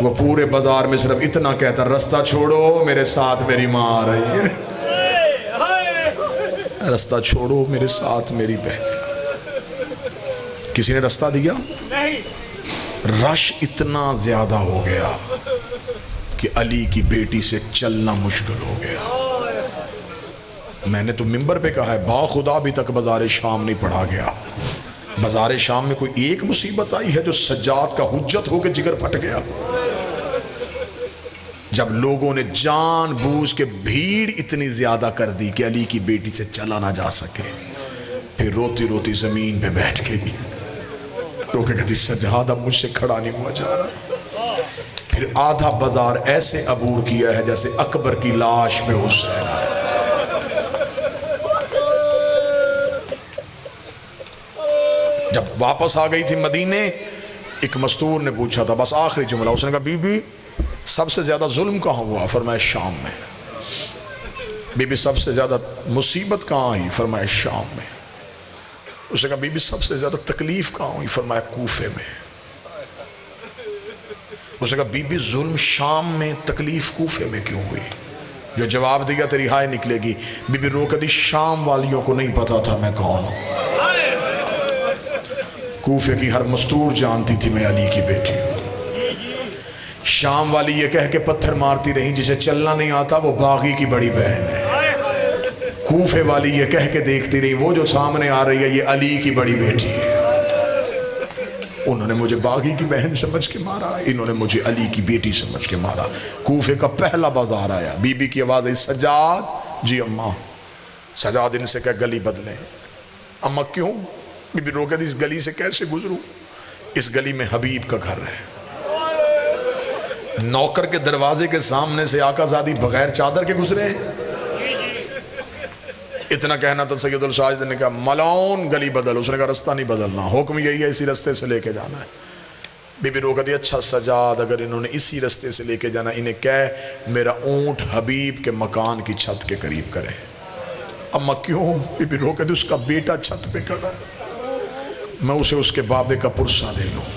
وہ پورے بازار میں صرف اتنا کہتا رستہ چھوڑو میرے ساتھ میری ماں آ رہی ہے, رستہ چھوڑو میرے ساتھ میری بہن. کسی نے رستہ دیا؟ رش اتنا زیادہ ہو گیا کہ علی کی بیٹی سے چلنا مشکل ہو گیا. میں نے تو منبر پہ کہا ہے باخدا ابھی تک بازار شام نہیں پڑھا گیا. بازار شام میں کوئی ایک مصیبت آئی ہے جو سجاد کا حجت ہو کے جگر پھٹ گیا. جب لوگوں نے جان بوجھ کے بھیڑ اتنی زیادہ کر دی کہ علی کی بیٹی سے چلا نہ جا سکے, پھر روتی روتی زمین پہ بیٹھ کے رو کے کہتی سجاد اب مجھ سے کھڑا نہیں ہوا جا رہا. پھر آدھا بازار ایسے عبور کیا ہے جیسے اکبر کی لاش پہ حسین آیا. جب واپس آ گئی تھی مدینے ایک مستور نے پوچھا تھا بس آخری جملہ, اس نے کہا بی بی سب سے زیادہ ظلم کہاں ہوا؟ فرمایا شام میں. بی بی سب سے زیادہ مصیبت کہاں آئی؟ فرمایا شام میں. اس نے کہا بی بی سب سے زیادہ تکلیف کہاں ہوئی؟ فرمایا کوفے میں. اس نے کہا بی بی ظلم شام میں تکلیف کوفے میں کیوں ہوئی؟ جو جواب دیا تیری ہائے نکلے گی. بی بی رو کہتی شام والیوں کو نہیں پتا تھا میں کون ہوں. کوفے کی ہر مستور جانتی تھی میں علی کی بیٹی ہوں. شام والی یہ کہہ کے پتھر مارتی رہی جسے چلنا نہیں آتا وہ باغی کی بڑی بہن ہے. کوفے والی یہ کہہ کے دیکھتی رہی وہ جو سامنے آ رہی ہے یہ علی کی بڑی بیٹی ہے. انہوں نے مجھے باغی کی بہن سمجھ کے مارا, انہوں نے مجھے علی کی بیٹی سمجھ کے مارا. کوفے کا پہلا بازار آیا, بی بی کی آواز ہے سجاد. جی اماں. سجاد ان سے کہہ گلی بدلیں. اماں کیوں؟ بی بی رو کہتی اس گلی سے کیسے گزروں؟ اس گلی میں حبیب کا گھر ہے. نوکر کے دروازے کے سامنے سے آقا زادی بغیر چادر کے گزرے. اتنا کہنا تھا سید الساجد نے کہا ملعون گلی بدل. اس نے کہا رستہ نہیں بدلنا, حکم یہی ہے اسی رستے سے لے کے جانا ہے. بی بی رو کہتی اچھا سجاد اگر انہوں نے اسی رستے سے لے کے جانا انہیں کہہ میرا اونٹ حبیب کے مکان کی چھت کے قریب کرے. اما کیوں؟ بی بی رو کہتی اس کا بیٹا چھت پہ کھڑا ہے, میں اسے اس کے بابے کا پرسہ دے لوں.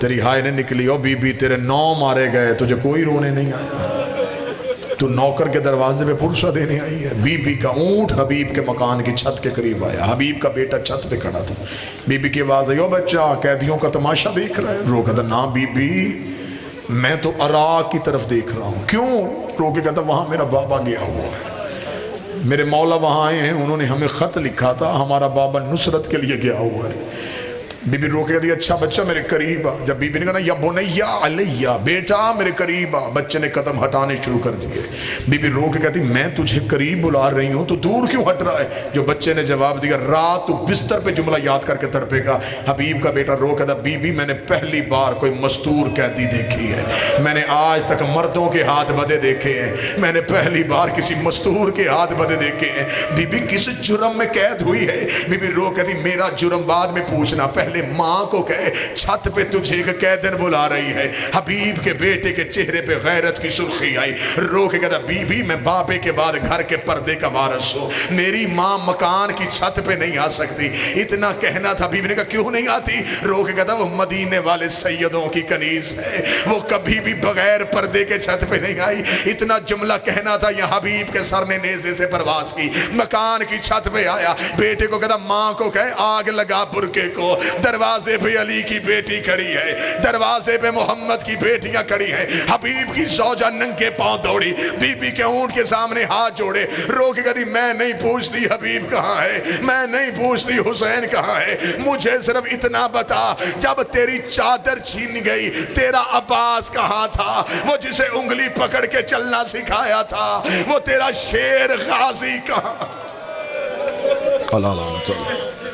تیری ہائے نے نکلی او بی بی تیرے 9 مارے گئے تجھے کوئی رونے نہیں آیا, تو نوکر کے دروازے پہ پرسہ دینے آئی ہے. بی بی کا اونٹ حبیب کے مکان کی چھت کے قریب آیا, حبیب کا بیٹا چھت پہ کھڑا تھا. بی بی کی آواز ہے او بچہ قیدیوں کا تماشا دیکھ رہا ہے؟ رو کہتا نا بی بی میں تو عراق کی طرف دیکھ رہا ہوں. کیوں؟ رو کے کہتا وہاں میرا بابا گیا ہوا ہے، میرے مولا وہاں آئے ہیں، انہوں نے ہمیں خط لکھا تھا، ہمارا بابا نصرت کے لیے گیا ہوا ہے۔ بی بی رو کے کہتی اچھا بچہ میرے قریب آ۔ جب بی بی نے کہا یا بنیا علیہ، بیٹا میرے قریب آ، بچے نے قدم ہٹانے شروع کر دیے۔ بی بی رو کے کہتی میں تجھے قریب بلا رہی ہوں تو دور کیوں ہٹ رہا ہے؟ جو بچے نے جواب دیا رات تو بستر پہ جملہ یاد کر کے تڑپے گا۔ حبیب کا بیٹا رو کہتا بی بی میں نے پہلی بار کوئی مستور قیدی دیکھی ہے، میں نے آج تک مردوں کے ہاتھ بدے دیکھے ہیں، میں نے پہلی بار کسی مستور کے ہاتھ بدے دیکھے ہیں۔ بی بی کس جرم میں قید ہوئی ہے؟ بی بی رو کہتی میرا جرم بعد میں پوچھنا، پہلے ماں کو کہے چھت پہ تجھے ایک قیدن بلا رہی ہے۔ حبیب کے بیٹے کے چہرے پہ غیرت کی سرخی آئی، رو کے کہتا بی بی میں باپے کے بعد گھر کے پردے کا وارث ہوں، میری ماں مکان کی چھت پہ نہیں آ سکتی۔ اتنا کہنا تھا، بی بی نے کہا کیوں نہیں آتی؟ رو کے کہتا وہ مدینے والے سیدوں کی کنیز ہے، وہ کبھی بھی بغیر پردے کے چھت پہ نہیں آئی۔ اتنا جملہ کہنا تھا، یہ حبیب کے سر نے نیزے سے پرواز کی، مکان کی چھت پہ آیا، بیٹے کو کہتا ماں کو کہے آگ لگا برکے کو، دروازے پہ علی کی بیٹی کھڑی ہے، دروازے پہ محمد کی بیٹیاں کھڑی ہیں۔ حبیب کی زوجہ ننگے پاؤں دوڑی، بی بی کے اونٹ کے سامنے ہاتھ جوڑے، رو کے کہتی میں نہیں پوچھتی حبیب کہاں ہے، میں نہیں پوچھتی حسین کہاں ہے، مجھے صرف اتنا بتا جب تیری چادر چھین گئی تیرا عباس کہاں تھا، وہ جسے انگلی پکڑ کے چلنا سکھایا تھا، وہ تیرا شیر غازی کہاں؟ اللہ